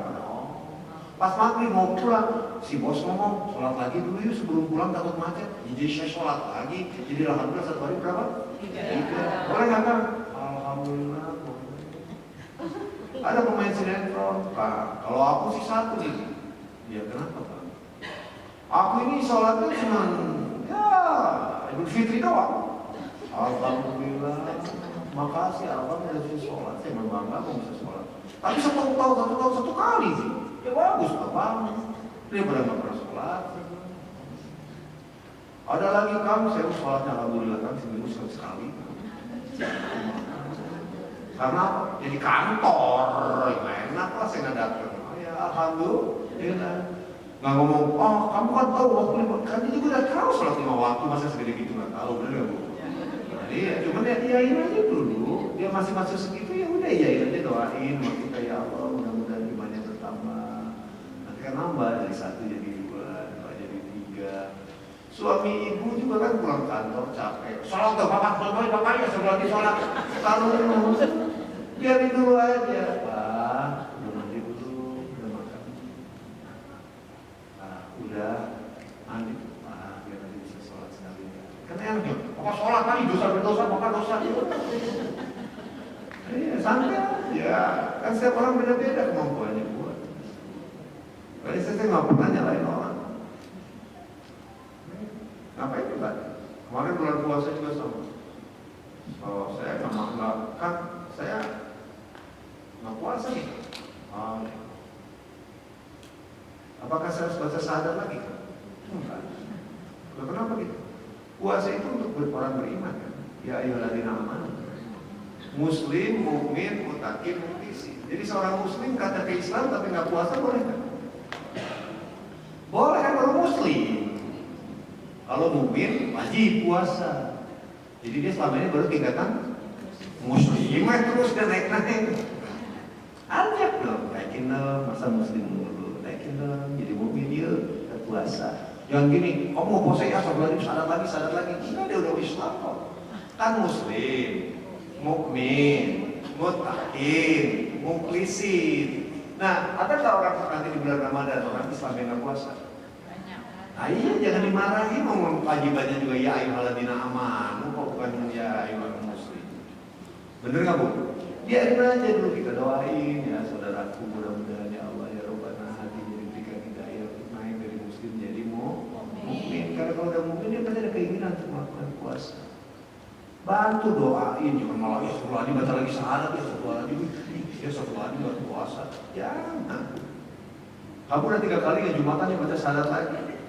Pas maghrib mau pulang, si bos ngomong, sholat lagi dulu yuk sebelum pulang takut macet. Jadi saya sholat lagi, jadi alhamdulillah 1 hari berapa? 3. Boleh nggak, Kang? Alhamdulillah. Ada pemain sinetron, Pak. Kalau aku sih 1 nih. Ya kenapa, Pak? Aku ini sholatnya cuma ya Idul Fitri doang. Alhamdulillah. Makasih Abang udah bisa sholat. Saya berbangga aku bisa sholat. Tapi 1 tahun 1 kali sih. Ya bagus, Abang. Dia pada nggak pernah sholat. Ada lagi, Kang, saya sholatnya alhamdulillah, Kang, seminggu sekali. Karena jadi kantor, ya enak lah saya nggak datang. Oh ya alhamdulillah. Nggak ngomong, oh kamu kan tahu waktu 5, kan ini gue udah tahu sholat 5 waktu, masa segede gitu nggak tahu, bener nggak Bu? Iya, cuman ya iyain aja dulu. Dia masih masuk segitu ya udah iyain aja, doain sama kita ya Allah mudah-mudahan imannya bertambah. Nanti kan nambah dari 1 jadi 2, 2 jadi 3. Suami ibu juga kan pulang kantor capek. Sholat tuh bapak ya sebelum lagi sholat. Kalau biarin dulu aja, Pak. Udah mandi dulu, udah makan. Udah mandi, Pak. Biar nanti bisa sholat sekali. Karena enak ya, Bapak sholat lagi dosa berdosa, Bapak dosa gitu. Iya, santai aja. Kan setiap orang beda-beda kemampuannya buat. Jadi saya nggak pernah nyalain orang. Ngapain juga? Kemarin bulan puasa juga sama. Oh, saya nggak kan saya nggak puasa nih. Apakah saya harus baca syahadat lagi? Enggak. Kenapa gitu? Puasa itu untuk orang beriman kan? Ya ayyuhalladzina amanu. Muslim, mukmin, muttaqin, mukhlisin. Jadi seorang muslim kata ke Islam tapi nggak puasa boleh kan? Boleh kan baru muslim. Kalau mukmin wajib puasa. Jadi dia selama ini baru tingkatan muslimah terus dan naik-naik. Ajak dong, naikin dong, masa muslim dulu, naikin dong, jadi mukmin yuk, kita puasa. Jangan gini, kamu mau puasa ya, sadat lagi. Enggak, dia udah Islam kok. Kan muslim, mukmin, muttaqin, mukhlisin. Nah, ada nggak orang nanti di bulan Ramadan orang Islam yang nggak puasa? Iya, jangan dimarahin, ngomong kewajibannya juga ya ayyuhalladzina amanu, kok bukan ya ayyuhal muslim. Bener nggak Bu? Biarin aja dulu, kita doain ya saudaraku, mudah-mudahan ya Allah ya Rabbana hati jadi berikan hidayah naik dari muslim jadi mukmin. Karena kalau udah mukmin dia pasti ada keinginan untuk melakukan puasa. Bantu doain, jangan malah ya satu lagi baca lagi syahadat ya satu lagi buat puasa. Jangan. Kamu udah 3 kali ya Jumatannya baca syahadat lagi.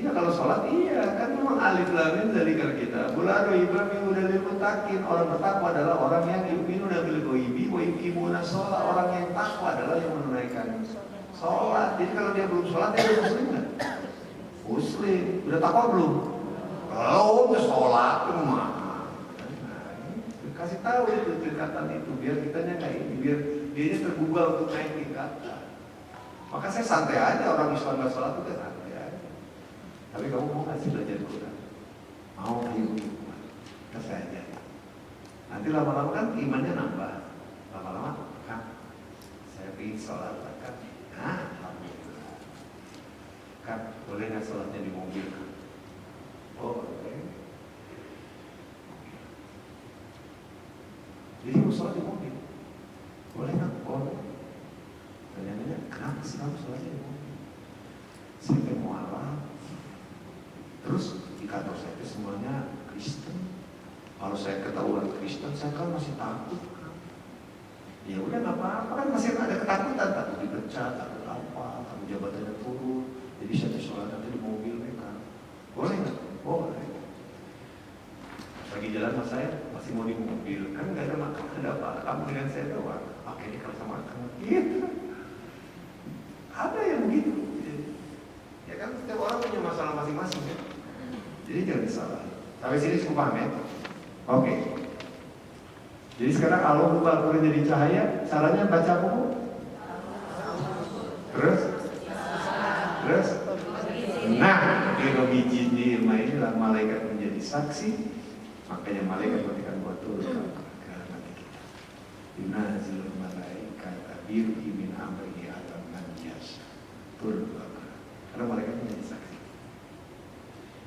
Iya kalau sholat iya, kan memang alif lam mim dzalikal kitab. Bulado ibrahim udah mutakin. Orang bertakwa adalah orang yang yu'minu bil ghaibi wa yuqimuna shalah. Orang yang takwa adalah yang menunaikan sholat. Jadi kalau dia belum sholat dia muslim nggak? Muslim. Udah takwa belum? Belum, udah sholat kemana? Kasih tahu itu tingkatan itu biar kitanya nggak ini, biar dia tergugah untuk naik tingkatan. Maka saya santai aja, orang Islam nggak sholat itu santai. Tapi kamu mau nggak sih belajar Quran? Mau ilmu Quran? Kan saya aja. Nanti lama-lama kan imannya nambah. Lama-lama kan saya ingin sholat kan. Nah, alhamdulillah. Kan boleh nggak sholatnya di mobil? Oh, boleh. Jadi mau sholat di mobil? Boleh nggak? Boleh. Tanya-tanya, kenapa sih kamu sholatnya di mobil? Saya mau alam. Terus di kantor saya itu semuanya Kristen. Kalau saya ketahuan Kristen, saya kan masih takut. Ya udah nggak apa-apa, kan masih ada ketakutan, takut dipecat, takut apa, takut jabatannya turun. Jadi saya sholat nanti di mobil mereka. Boleh nggak? Boleh. Lagi jalan sama saya masih mau di mobil, kan nggak ada makan, ada apa? Kamu dengan saya doang. Oke, ini kalau sama kamu gitu. Ada yang begitu. Ya kan setiap orang punya masalah masing-masing ya. Jadi jangan disalah. Sampai sini cukup paham ya? Oke. Jadi sekarang Allah ubah Al-Quran jadi cahaya. Caranya baca buku. Terus? Nah, di ilmu inilah malaikat menjadi saksi. Makanya malaikat ketika buat turun ke hati kita. Yunazilul malaikat biruhi min amrihi ala man yasha. Turun ke Al-Quran. Karena malaikat menjadi saksi.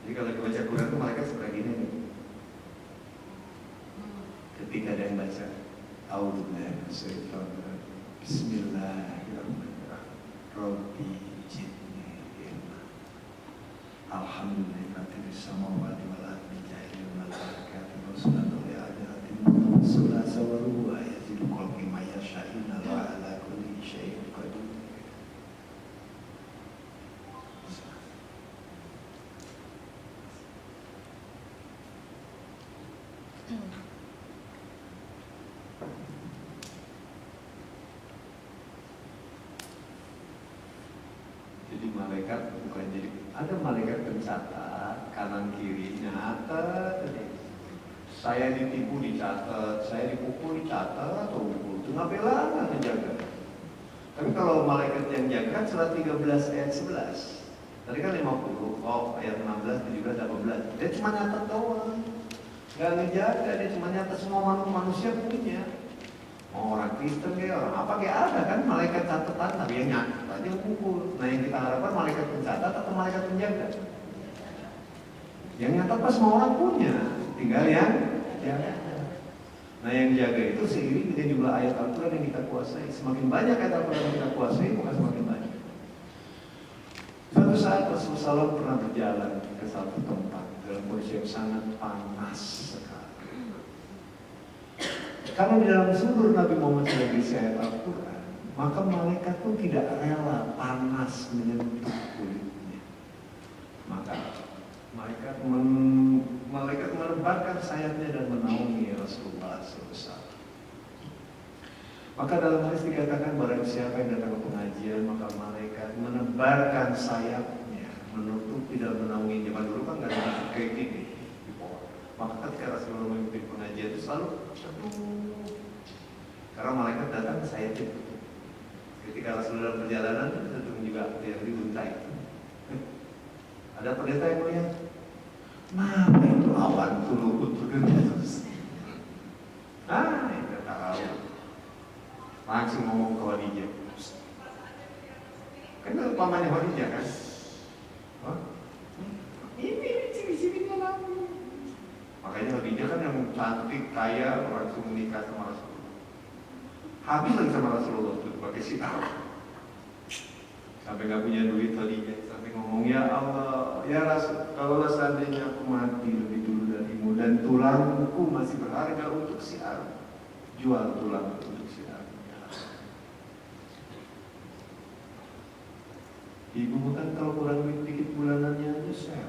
Jadi kalau baca Quran itu malaikat seperti ini nih. Ketika ada yang baca A'udzubillahi minasyaitonir rajim. Bismillahirrahmanirrahim. Rabbi zidni ilma. Alhamdulillahi samawati wal ardi jahil malaikati rusulan li ajratin sulasa wa ruwa yazidu khalqi ma yasha inna ala kulli syai'in qadir. Jadi malaikat bukan jadi ada malaikat pencatat kanan kiri nyatet. Saya ditipu dicatat, saya dipukul dicatat atau itu ngapain lah menjaga. Tapi kalau malaikat yang jaga surat 13 ayat 11. Tadi kan 50, ayat 16, 17, 18. Dia cuma nyatet doang. Gak ngejaga, dia cuma nyatet semua manusia punya. Mau orang Kristen kayak orang apa kayak ada kan malaikat catatan, tapi yang nyatet aja pukul. Nah yang kita harapkan malaikat pencatat atau malaikat penjaga? Yang nyatet pas semua orang punya, tinggal yang jaga. Nah yang jaga itu seiring dengan jumlah ayat Al-Quran yang kita kuasai. Semakin banyak ayat Al-Quran yang kita kuasai, bukan semakin banyak. Suatu saat Rasulullah SAW pernah berjalan ke satu tempat dalam kondisi yang sangat panas sekali. Kalau di dalam sulur Nabi Muhammad SAW berisi ayat Al-Quran, maka malaikat pun tidak rela panas menyentuh kulitnya. Maka malaikat menebarkan sayapnya dan menaungi Rasulullah SAW. Maka dalam hadis dikatakan barang siapa yang datang ke pengajian, maka malaikat menebarkan sayapnya, menutupi dan menaungi. Zaman dulu kan nggak ada kayak gini di pohon. Maka ketika Rasulullah memimpin pengajian itu selalu teduh, karena malaikat datang sayapnya tutup. Ketika Rasulullah perjalanan tentu juga dia diuntai. Ada pendeta yang melihat, nah itu awan turun terus. Ah, itu tahu. Langsung ngomong ke Khadijah. Kan itu pamannya Khadijah kan? Hah? Ini ciri-cirinya Nabi. Makanya Khadijah kan yang cantik, kaya, langsung menikah sama Rasulullah. Habis lagi sama Rasulullah tuh pakai sinar. Sampai nggak punya duit Khadijah, sampai ngomong ya Allah, ya Rasul, kalau seandainya aku mati lebih dulu darimu dan tulangku masih berharga untuk siar, jual tulang untuk siar. Ibu makan kalau kurang duit dikit bulanannya aja saya.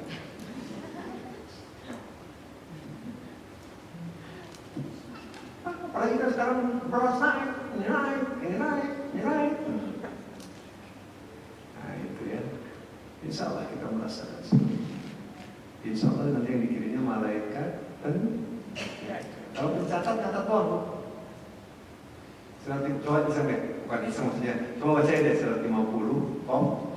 Apalagi kan sekarang beras naik, ini naik, ini naik, ini naik. Nah itu ya. Insya Allah kita merasakan sendiri. Insya Allah nanti yang dikirimnya malaikat kalau mencatat kata Tuhan. Surat coba disampai, bukan iseng maksudnya. Coba baca deh surat 50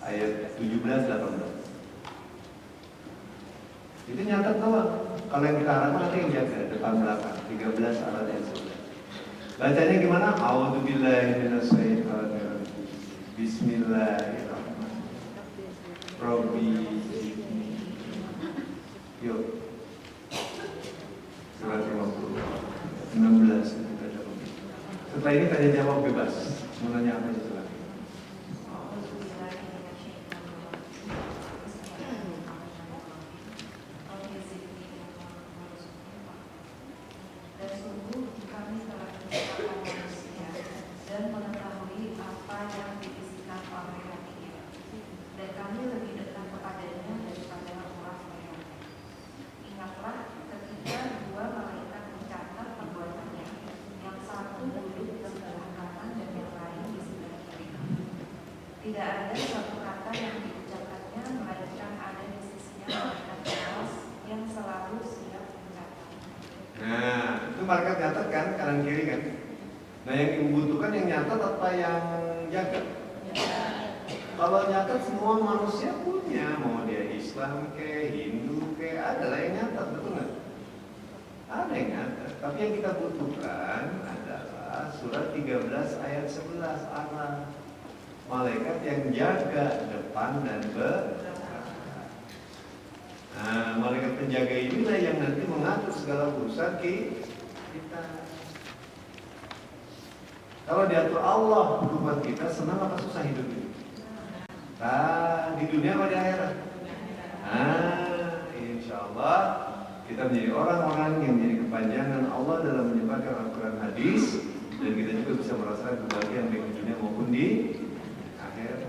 ayat 17-18. Itu nyatat doang. Kalau yang kita harapkan nanti yang jaga depan belakang 13 ayat 11. Bacanya gimana? A'udzubillahi minasyaitonir rajim. Bismillahirrahmanirrahim. Robbi. Yuk. Surat 50 16 kita jawab. Setelah ini tanya jawab bebas. Mau nanya apa aja lagi? Dan sungguh kami telah menciptakan manusia dan mengetahui apa yang diisikan oleh hatinya, dan kami lebih dekat kepadanya daripada orang lain. Ingatlah ketika dua malaikat mencatat perbuatannya, yang satu duduk di sebelah kanan dan yang lain di sebelah kiri. Tidak ada satu kata yang diucapkannya melainkan ada di sisinya malaikat pengawas yang selalu siap mencatat. Nah, itu malaikat nyatat kan, kanan kiri kan. Nah, yang dibutuhkan yang nyatat apa yang jaga? Kalau nyatat semua manusia punya, mau dia Islam ke, Hindu ke, ada lah yang nyatat, betul nggak? Ada yang nyatat. Tapi yang kita butuhkan adalah surat 13 ayat 11 Allah. Malaikat yang jaga depan dan belakang. Nah, malaikat penjaga inilah yang nanti mengatur segala urusan kita. Kalau diatur Allah kehidupan kita, senang apa susah hidup ini? Nah, di dunia atau di akhirat? Nah, insya Allah kita menjadi orang-orang yang menjadi kepanjangan Allah dalam menyebarkan Al-Quran hadis, dan kita juga bisa merasakan kebahagiaan baik di dunia maupun di akhirat.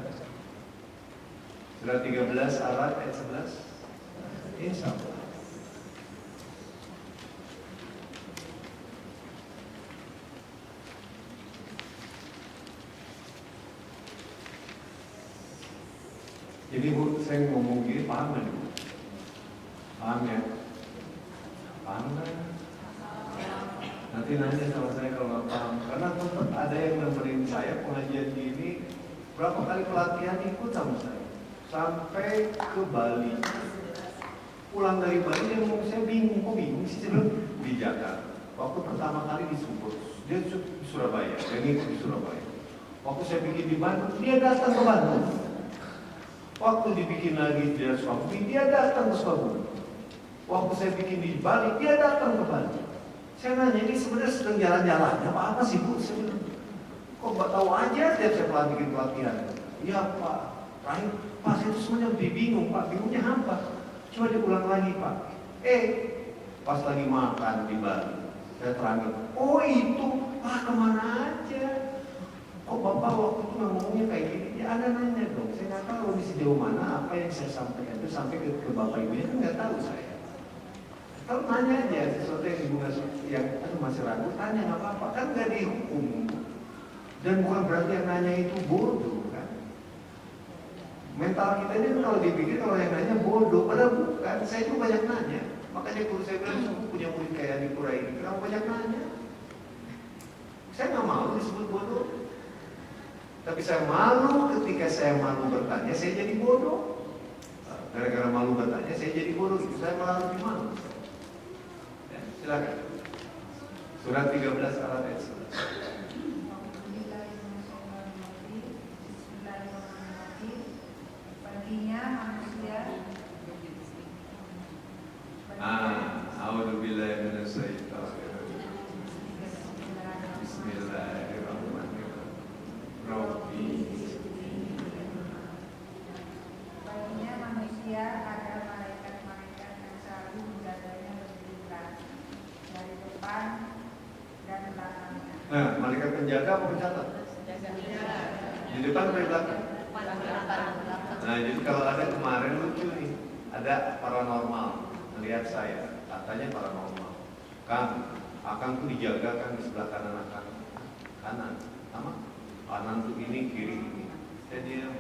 Surat 13 ayat 11. Insya Allah. Jadi Bu, saya ngomong gini paham kan? Paham ya? Paham kan? Nanti nanya sama saya kalau nggak paham. Karena tempat ada yang nemenin saya pengajian gini, berapa kali pelatihan ikut sama saya, sampai ke Bali. Pulang dari Bali dia ngomong, saya bingung, kok bingung sih? Saya bilang, di Jakarta. Waktu pertama kali di Subur, dia di Surabaya, dia ngikut di Surabaya. Waktu saya bikin di Bandung, dia datang ke Bandung. Waktu dibikin lagi di Sukabumi, dia datang ke Sukabumi. Waktu saya bikin di Bali, dia datang ke Bali. Saya nanya, ini sebenarnya sedang jalan-jalannya apa sih Bu? Saya bilang, kok nggak tahu aja setiap saya bikin pelatihan. Iya Pak, terakhir Pak saya itu sebenarnya bingung Pak, bingungnya apa? Coba diulang lagi Pak. Pas lagi makan di Bali, saya terangin, oh itu Pak kemana aja? Kok Bapak waktu itu ngomongnya kayak gini? Ya Anda nanya dong, saya nggak tahu di sejauh mana apa yang saya sampaikan itu sampai ke Bapak Ibunya kan nggak tahu saya. Kalau nanya aja sesuatu yang Ibu yang masih ragu, tanya nggak apa-apa, kan nggak dihukum. Dan bukan berarti yang nanya itu bodoh kan? Mental kita ini kalau dipikir kalau yang nanya bodoh, padahal bukan. Saya juga banyak nanya. Makanya guru saya bilang, aku punya murid kayak di Pura ini, kenapa banyak nanya? Saya nggak mau disebut bodoh. Tapi saya malu ketika saya malu bertanya, saya jadi bodoh. Gara-gara malu bertanya, saya jadi bodoh. Gitu. Saya malah lebih malu. Ya, silakan. Surat 13 ayat 11. Baginya manusia. A'udzubillahi minasyaitonir rajim. Bismillahirrahmanirrahim. Robbi. Baginya manusia ada malaikat-malaikat yang selalu menjaganya lebih dekat dari depan dan belakangnya. Nah, malaikat penjaga apa pencatat? Di depan atau di belakang? Nah, jadi kalau ada kemarin lucu nih, ada paranormal melihat saya, katanya paranormal. Akang tuh dijaga kan di sebelah kanan akang, kanan, sama kanan tuh ini, kiri ini. Saya diam.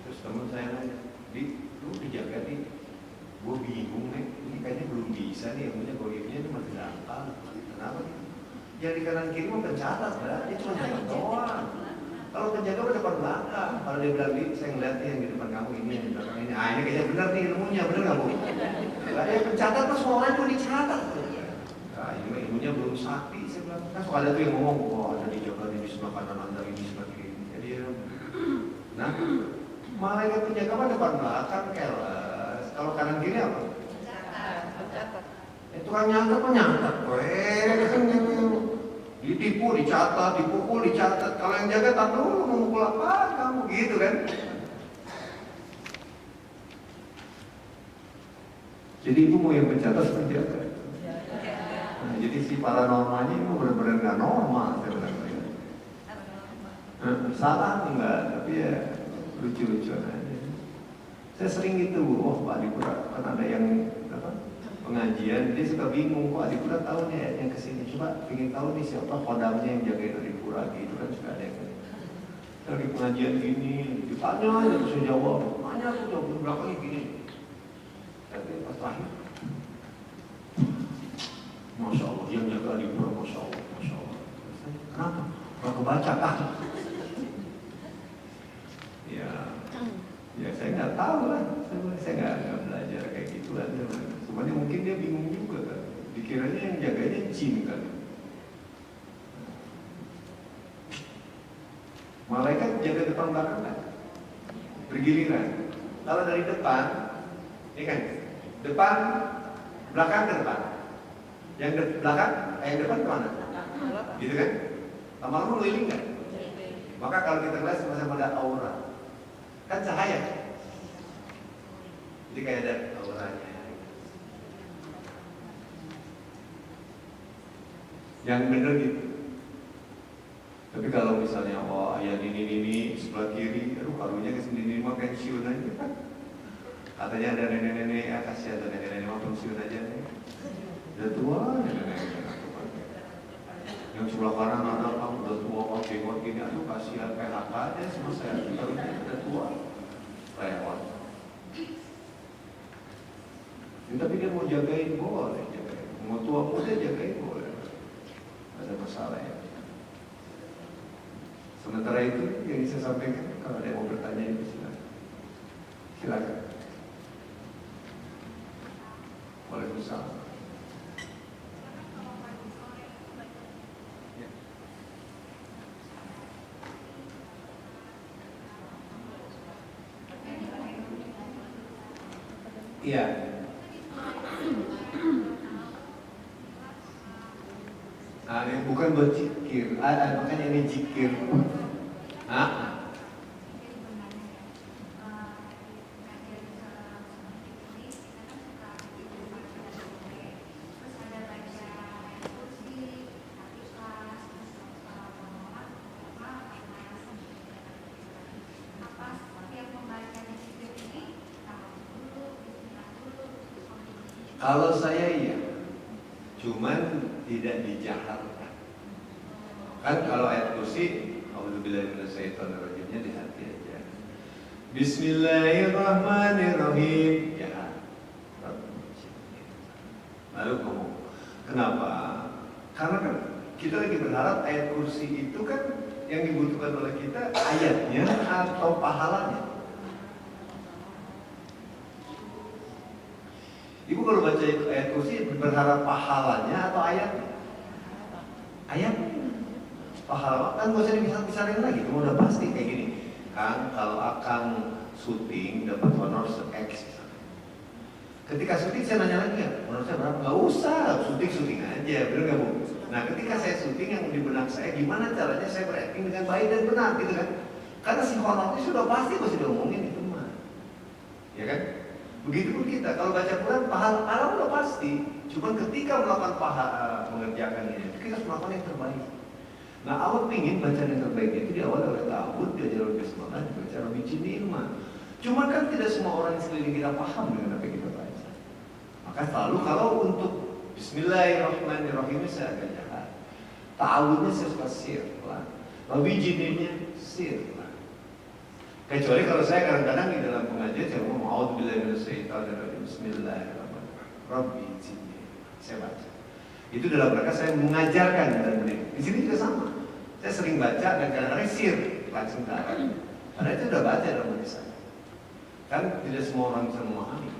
Terus teman saya nanya, lu dijaga nih? Gue bingung nih, ini kayaknya belum bisa nih, yang punya goibnya itu masih dangkal. Kenapa nih? Jadi kanan kiri mau pencatat, dia cuma nyatat doang. Kalau penjaga pada depan belakang, kalau dia bilang, saya ngeliat nih yang di depan kamu ini, yang di belakang ini. Ah, ini kayaknya benar nih ilmunya, benar nggak Bu? Gak ada pencatat, terus semua orang pun dicatat. Nah, ini ilmunya belum sakti, saya bilang. Kan suka ada tuh yang ngomong, oh ada dijaga di sebelah kanan, anda ini sebelah kiri. Jadi, nah, malaikat penjaga pada depan belakang, keles. Kalau kanan kiri apa? Itu kan nyantet, ditipu, dicatat, dipukul, dicatat. Kalau yang jaga tak dulu memukul apa kamu gitu kan? Jadi ibu mau yang pencatat seperti apa? Nah, jadi si paranormalnya itu benar-benar nggak normal sebenarnya. Salah enggak, tapi ya lucu-lucuan aja. Saya sering gitu, oh Pak Adipura kan ada yang apa? Pengajian, dia suka bingung, kok Adipura tahu nih yang kesini, coba ingin tahu nih siapa kodamnya yang jagain Adipura gitu kan, suka ada yang lagi pengajian gini, ditanya aja terus saya jawab, tanya aku jawab belakangnya gini, tapi pas terakhir, Masya Allah, yang jaga Adipura, Masya Allah, Masya Allah. Kenapa? Gak kebaca kan? Ya saya nggak tahu lah, saya nggak belajar kayak gitu lah. Semuanya mungkin dia bingung juga kan, dikiranya yang jaganya jin kan. Malaikat jaga depan belakang kan, bergiliran. Kalau dari depan, ini kan depan, belakang ke depan. Yang belakang, yang depan kemana? Gitu kan? Lama-lama keliling kan? Maka kalau kita lihat sama-sama ada aura, kan cahaya. Jadi kayak ada auranya. Yang benar gitu. Tapi kalau misalnya ayat ini sebelah kiri, aduh karunya kesini ini mah pensiun aja kan. Katanya ada nenek-nenek kasih atau nenek-nenek mah pensiun aja nih. Udah tua nenek-nenek. Yang sebelah kanan ada kamu udah tua kok jenggot gini, aduh kasihan PHK aja sama saya. Karunya udah tua, lewat. Tapi dia mau jagain boleh, jagain. Mau tua muda jagain boleh. Ada masalah ya. Sementara itu yang saya sampaikan, kalau ada yang mau bertanya itu silakan. Waalaikumsalam. Iya. Bukan buat zikir, makanya ini zikir. Hah? Kalau saya iya, cuman tidak dijaharkan. Kan kalau ayat kursi, A'udzubillahi minasyaitonirrajimnya di hati aja. Bismillahirrahmanirrahim. Ya. Lalu ngomong, kenapa? Karena kan kita lagi berharap ayat kursi itu kan yang dibutuhkan oleh kita ayatnya atau pahalanya. Ibu kalau baca ayat kursi berharap pahalanya atau ayatnya? Ayatnya. Pahala kan gak usah dipisah-pisahin lagi, cuma udah pasti kayak gini. Kan kalau akan syuting dapat honor se-X. Ketika syuting saya nanya lagi ya, honor saya berapa? Gak usah, syuting aja, bener gak Bu? Nah ketika saya syuting yang di benak saya, gimana caranya saya berakting dengan baik dan benar gitu kan? Karena si honornya sudah pasti mesti diomongin itu mah, ya kan? Begitupun kita, kalau baca Quran, pahala udah pasti. Cuma ketika melakukan mengerjakan ini, kita harus melakukan yang terbaik. Nah Allah ingin bacaan yang terbaik itu diawali oleh ta'awud, diajar oleh bismillah, dibaca Rabbi Jinni Ilma. Cuma kan tidak semua orang di sekeliling kita paham dengan apa yang kita baca. Maka selalu kalau untuk Bismillahirrahmanirrahim saya agak jahat. Ta'awudnya saya suka sir pelan. Rabbi Jinninya sir pelan. Kecuali kalau saya kadang-kadang di dalam pengajian saya ngomong A'udzubillahi minasyaitonirrajim. Bismillahirrahmanirrahim. Rabbi Jinni. Saya baca. Itu dalam rangka saya mengajarkan dan di sini juga sama. Saya sering baca dan kadang-kadang sir langsung darah. Karena itu sudah baca dalam hati saya. Kan tidak semua orang bisa memahami.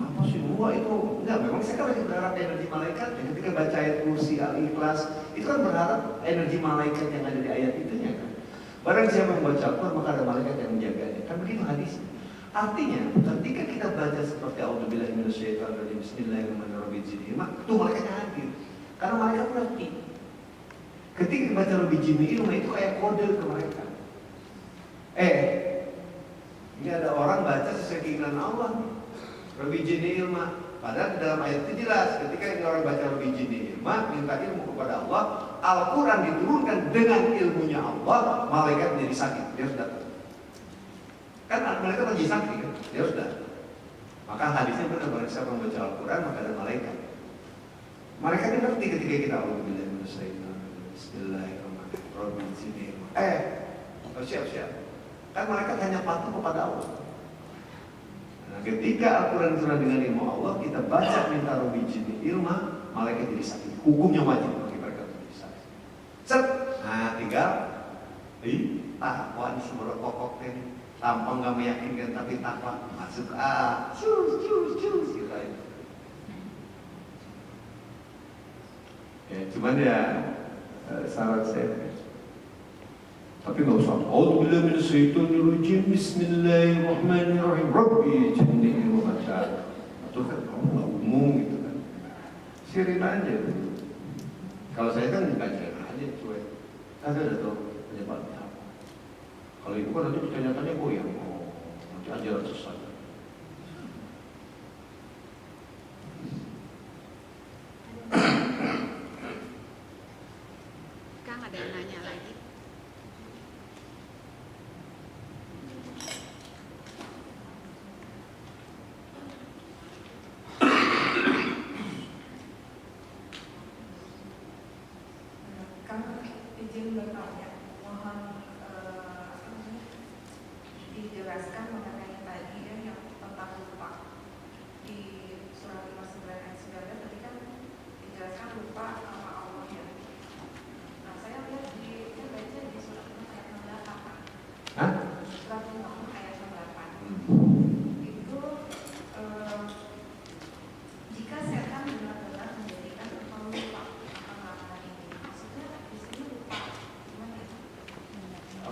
Apa sih gua itu? Enggak, memang saya kan lagi berharap energi malaikat. Ketika baca ayat kursi Al-Ikhlas, itu kan berharap energi malaikat yang ada di ayat itunya kan. Barang siapa yang membaca Al-Quran maka ada malaikat yang menjaganya. Kan begitu hadisnya. Artinya, ketika kita baca seperti A'udzubillahi minasyaitonirrajim Bismillahirrahmanirrahim itu malaikatnya hadir. Karena malaikat ngerti. Ketika kita baca Rabbi Jinni Ilma itu kayak kode ke mereka. Ini ada orang baca sesuai keinginan Allah nih. Rabbi Jinni Ilma. Padahal dalam ayat itu jelas ketika ini orang baca Rabbi Jinni Ilma minta ilmu kepada Allah, Al-Quran diturunkan dengan ilmunya Allah, malaikat menjadi sakit, dia sudah. Kan malaikat menjadi sakit kan, dia sudah. Maka hadisnya benar barang siapa membaca Al-Quran maka ada malaikat. Malaikat ini ngerti ketika kita A'udzubillahi minasyaitonirrajim Bismillahirrahmanirrahim Rabbi Jinni Ilma. Siap. Kan malaikat hanya patuh kepada Allah. Nah, ketika Al-Quran turun dengan ilmu Allah, kita baca minta Rabbi Jinni Ilma, malaikat jadi sakit. Hukumnya wajib bagi mereka untuk jadi sakit. Nah, tinggal takwa di sumber kokok ini. Tampang nggak meyakinkan tapi takwa masuk cus gitu aja. Ya, cuman ya saran saya. Tapi nggak usah. A'udzubillahi minasyaitonirrajim. Bismillahirrahmanirrahim. Rabbi Jinni Ilma. Itu kan kamu nggak umum gitu kan. Sirin aja. Kalau saya kan bacain aja cuy. Saya udah tahu penyebabnya apa. Kalau ibu kan nanti bertanya-tanya goyang. Nanti ajaran sesat. Kang ada yang nanya lagi? Izin bertanya, mohon dijelaskan mengenai tadi yang tentang lupa di surah 59 ayat 19 tadi kan dijelaskan lupa sama Allah ya. Nah saya lihat saya baca di surah 6 ayat 68. Hah? Surah 6 ayat 68 itu jika setan benar-benar menjadikan engkau lupa akan melakukan ini, maksudnya di sini lupa gimana ya?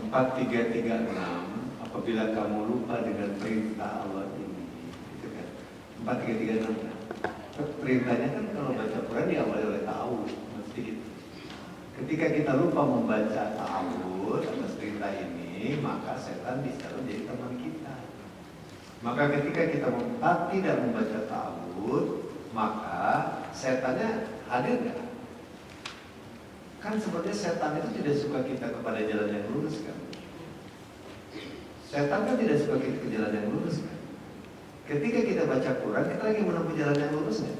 4336 apabila kamu lupa dengan perintah Allah ini, itu kan 4336 kan? Perintahnya kan kalau baca Quran diawali oleh ta'awud, mesti gitu. Ketika kita lupa membaca ta'awud atas perintah ini, maka setan bisa menjadi teman kita. Maka ketika kita tidak membaca ta'awud, maka setannya hadir nggak? Kan sebenarnya setan itu tidak suka kita kepada jalan yang lurus kan? Setan kan tidak suka kita ke jalan yang lurus kan? Ketika kita baca Quran, kita lagi menempuh jalan yang lurus kan?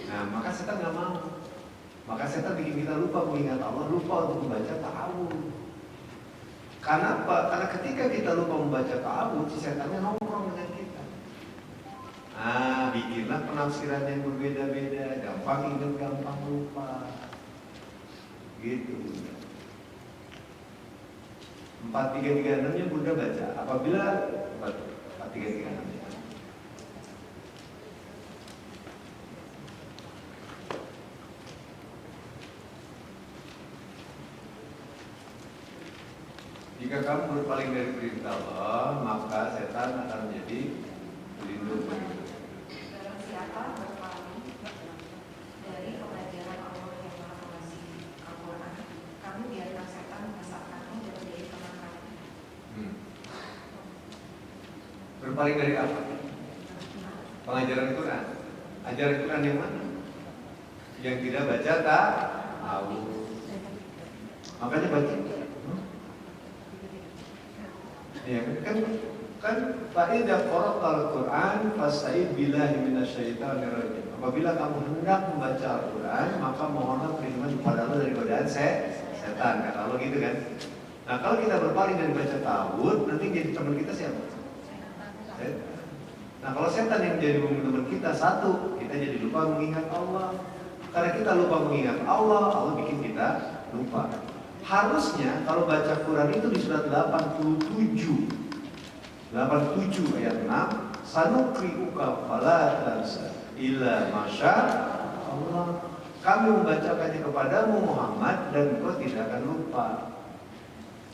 Nah, maka setan nggak mau. Maka setan bikin kita lupa mengingat Allah, lupa untuk membaca ta'awud. Karena apa? Karena ketika kita lupa membaca ta'awud, si setannya nongkrong dengan kita. Bikinlah penafsiran yang berbeda-beda, gampang ingat, gampang lupa. Gitu. 4336 nya Bunda baca. Apabila 4336 nya. Jika kamu berpaling dari perintah Allah, maka setan akan menjadi pelindung bagi. Barang siapa berpaling dari pengajaran Allah yang Maha Pengasih Al-Quran, kamu biarkan setan menyesatkanmu dan menjadi teman kamu. Berpaling dari apa? Pengajaran Quran. Ajaran Quran yang mana? Yang tidak baca ta'awud. Makanya baca. Ya kan fa'idza qara'al Qur'an fasta'id billahi minasyaitonir rajim. Apabila kamu hendak membaca Al-Qur'an, maka mohonlah perlindungan kepada Allah dari godaan setan. Kata Allah gitu kan. Nah, kalau kita berpaling dari baca ta'awudz, nanti jadi teman kita siapa? Setan. Nah, kalau setan yang jadi teman kita, satu, kita jadi lupa mengingat Allah. Karena kita lupa mengingat Allah, Allah bikin kita lupa. Harusnya kalau baca Quran itu di surat 87 ayat 6, sanukri'uka fala tansa illa masya Allah. Kami membacakannya kepadamu Muhammad dan engkau tidak akan lupa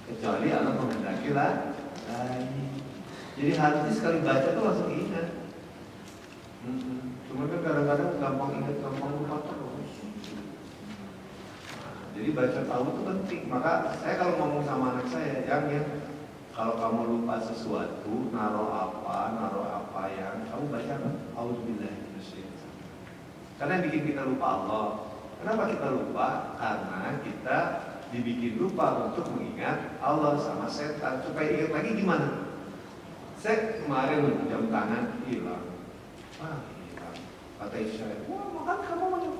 kecuali Allah menghendaki lain. Jadi harusnya sekali baca tuh langsung ingat. Cuma kan kadang-kadang gampang ingat, gampang lupa terus. Jadi baca tahu itu penting. Maka saya kalau ngomong sama anak saya, jangan kalau kamu lupa sesuatu, naruh apa yang kamu baca apa? Auzubillahi minasyaitonir. Karena yang bikin kita lupa Allah. Kenapa kita lupa? Karena kita dibikin lupa untuk mengingat Allah sama setan. Supaya ingat lagi gimana? Saya kemarin jam tangan hilang. Hilang. Kata istri saya, wah makan kamu mana?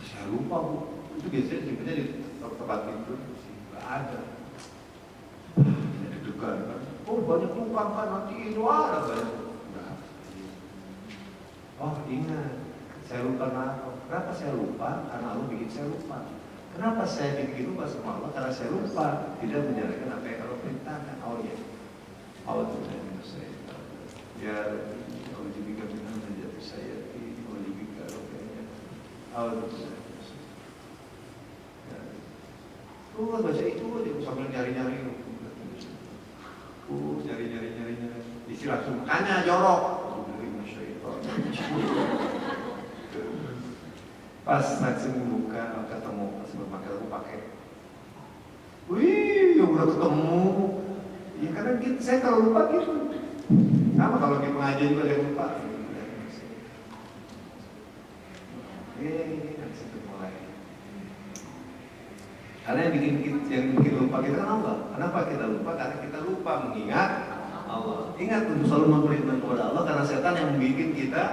Saya lupa bu. Itu biasanya simpennya di tempat tidur sih, nggak ada. Deg-degan kan? Oh banyak tukang kan nanti itu ada banyak. Nah, oh ingat, saya lupa kenapa? Kenapa saya lupa? Karena Allah bikin saya lupa. Kenapa saya bikin lupa sama Allah? Karena saya lupa tidak menjalankan apa yang Allah perintahkan. Oh ya, Allah tidak saya. Ya, kalau juga benar menjadi saya ini boleh juga rupanya. Allah tidak. Baca itu dia sambil nyari-nyari. Nyari. Isi langsung makanya jorok. Pas langsung buka ketemu pas bermakan aku pakai. Wih, ya udah ketemu. Ya karena gitu, saya kalau lupa gitu. Sama kalau di pengajian juga dia lupa. Situ mulai. Karena yang bikin lupa kita kan Allah. Kenapa kita lupa? Karena kita lupa mengingat Allah. Ingat untuk selalu memperhitungkan kepada Allah karena setan yang membuat kita.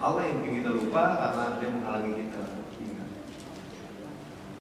Allah yang bikin kita lupa karena dia menghalangi kita. Ingat.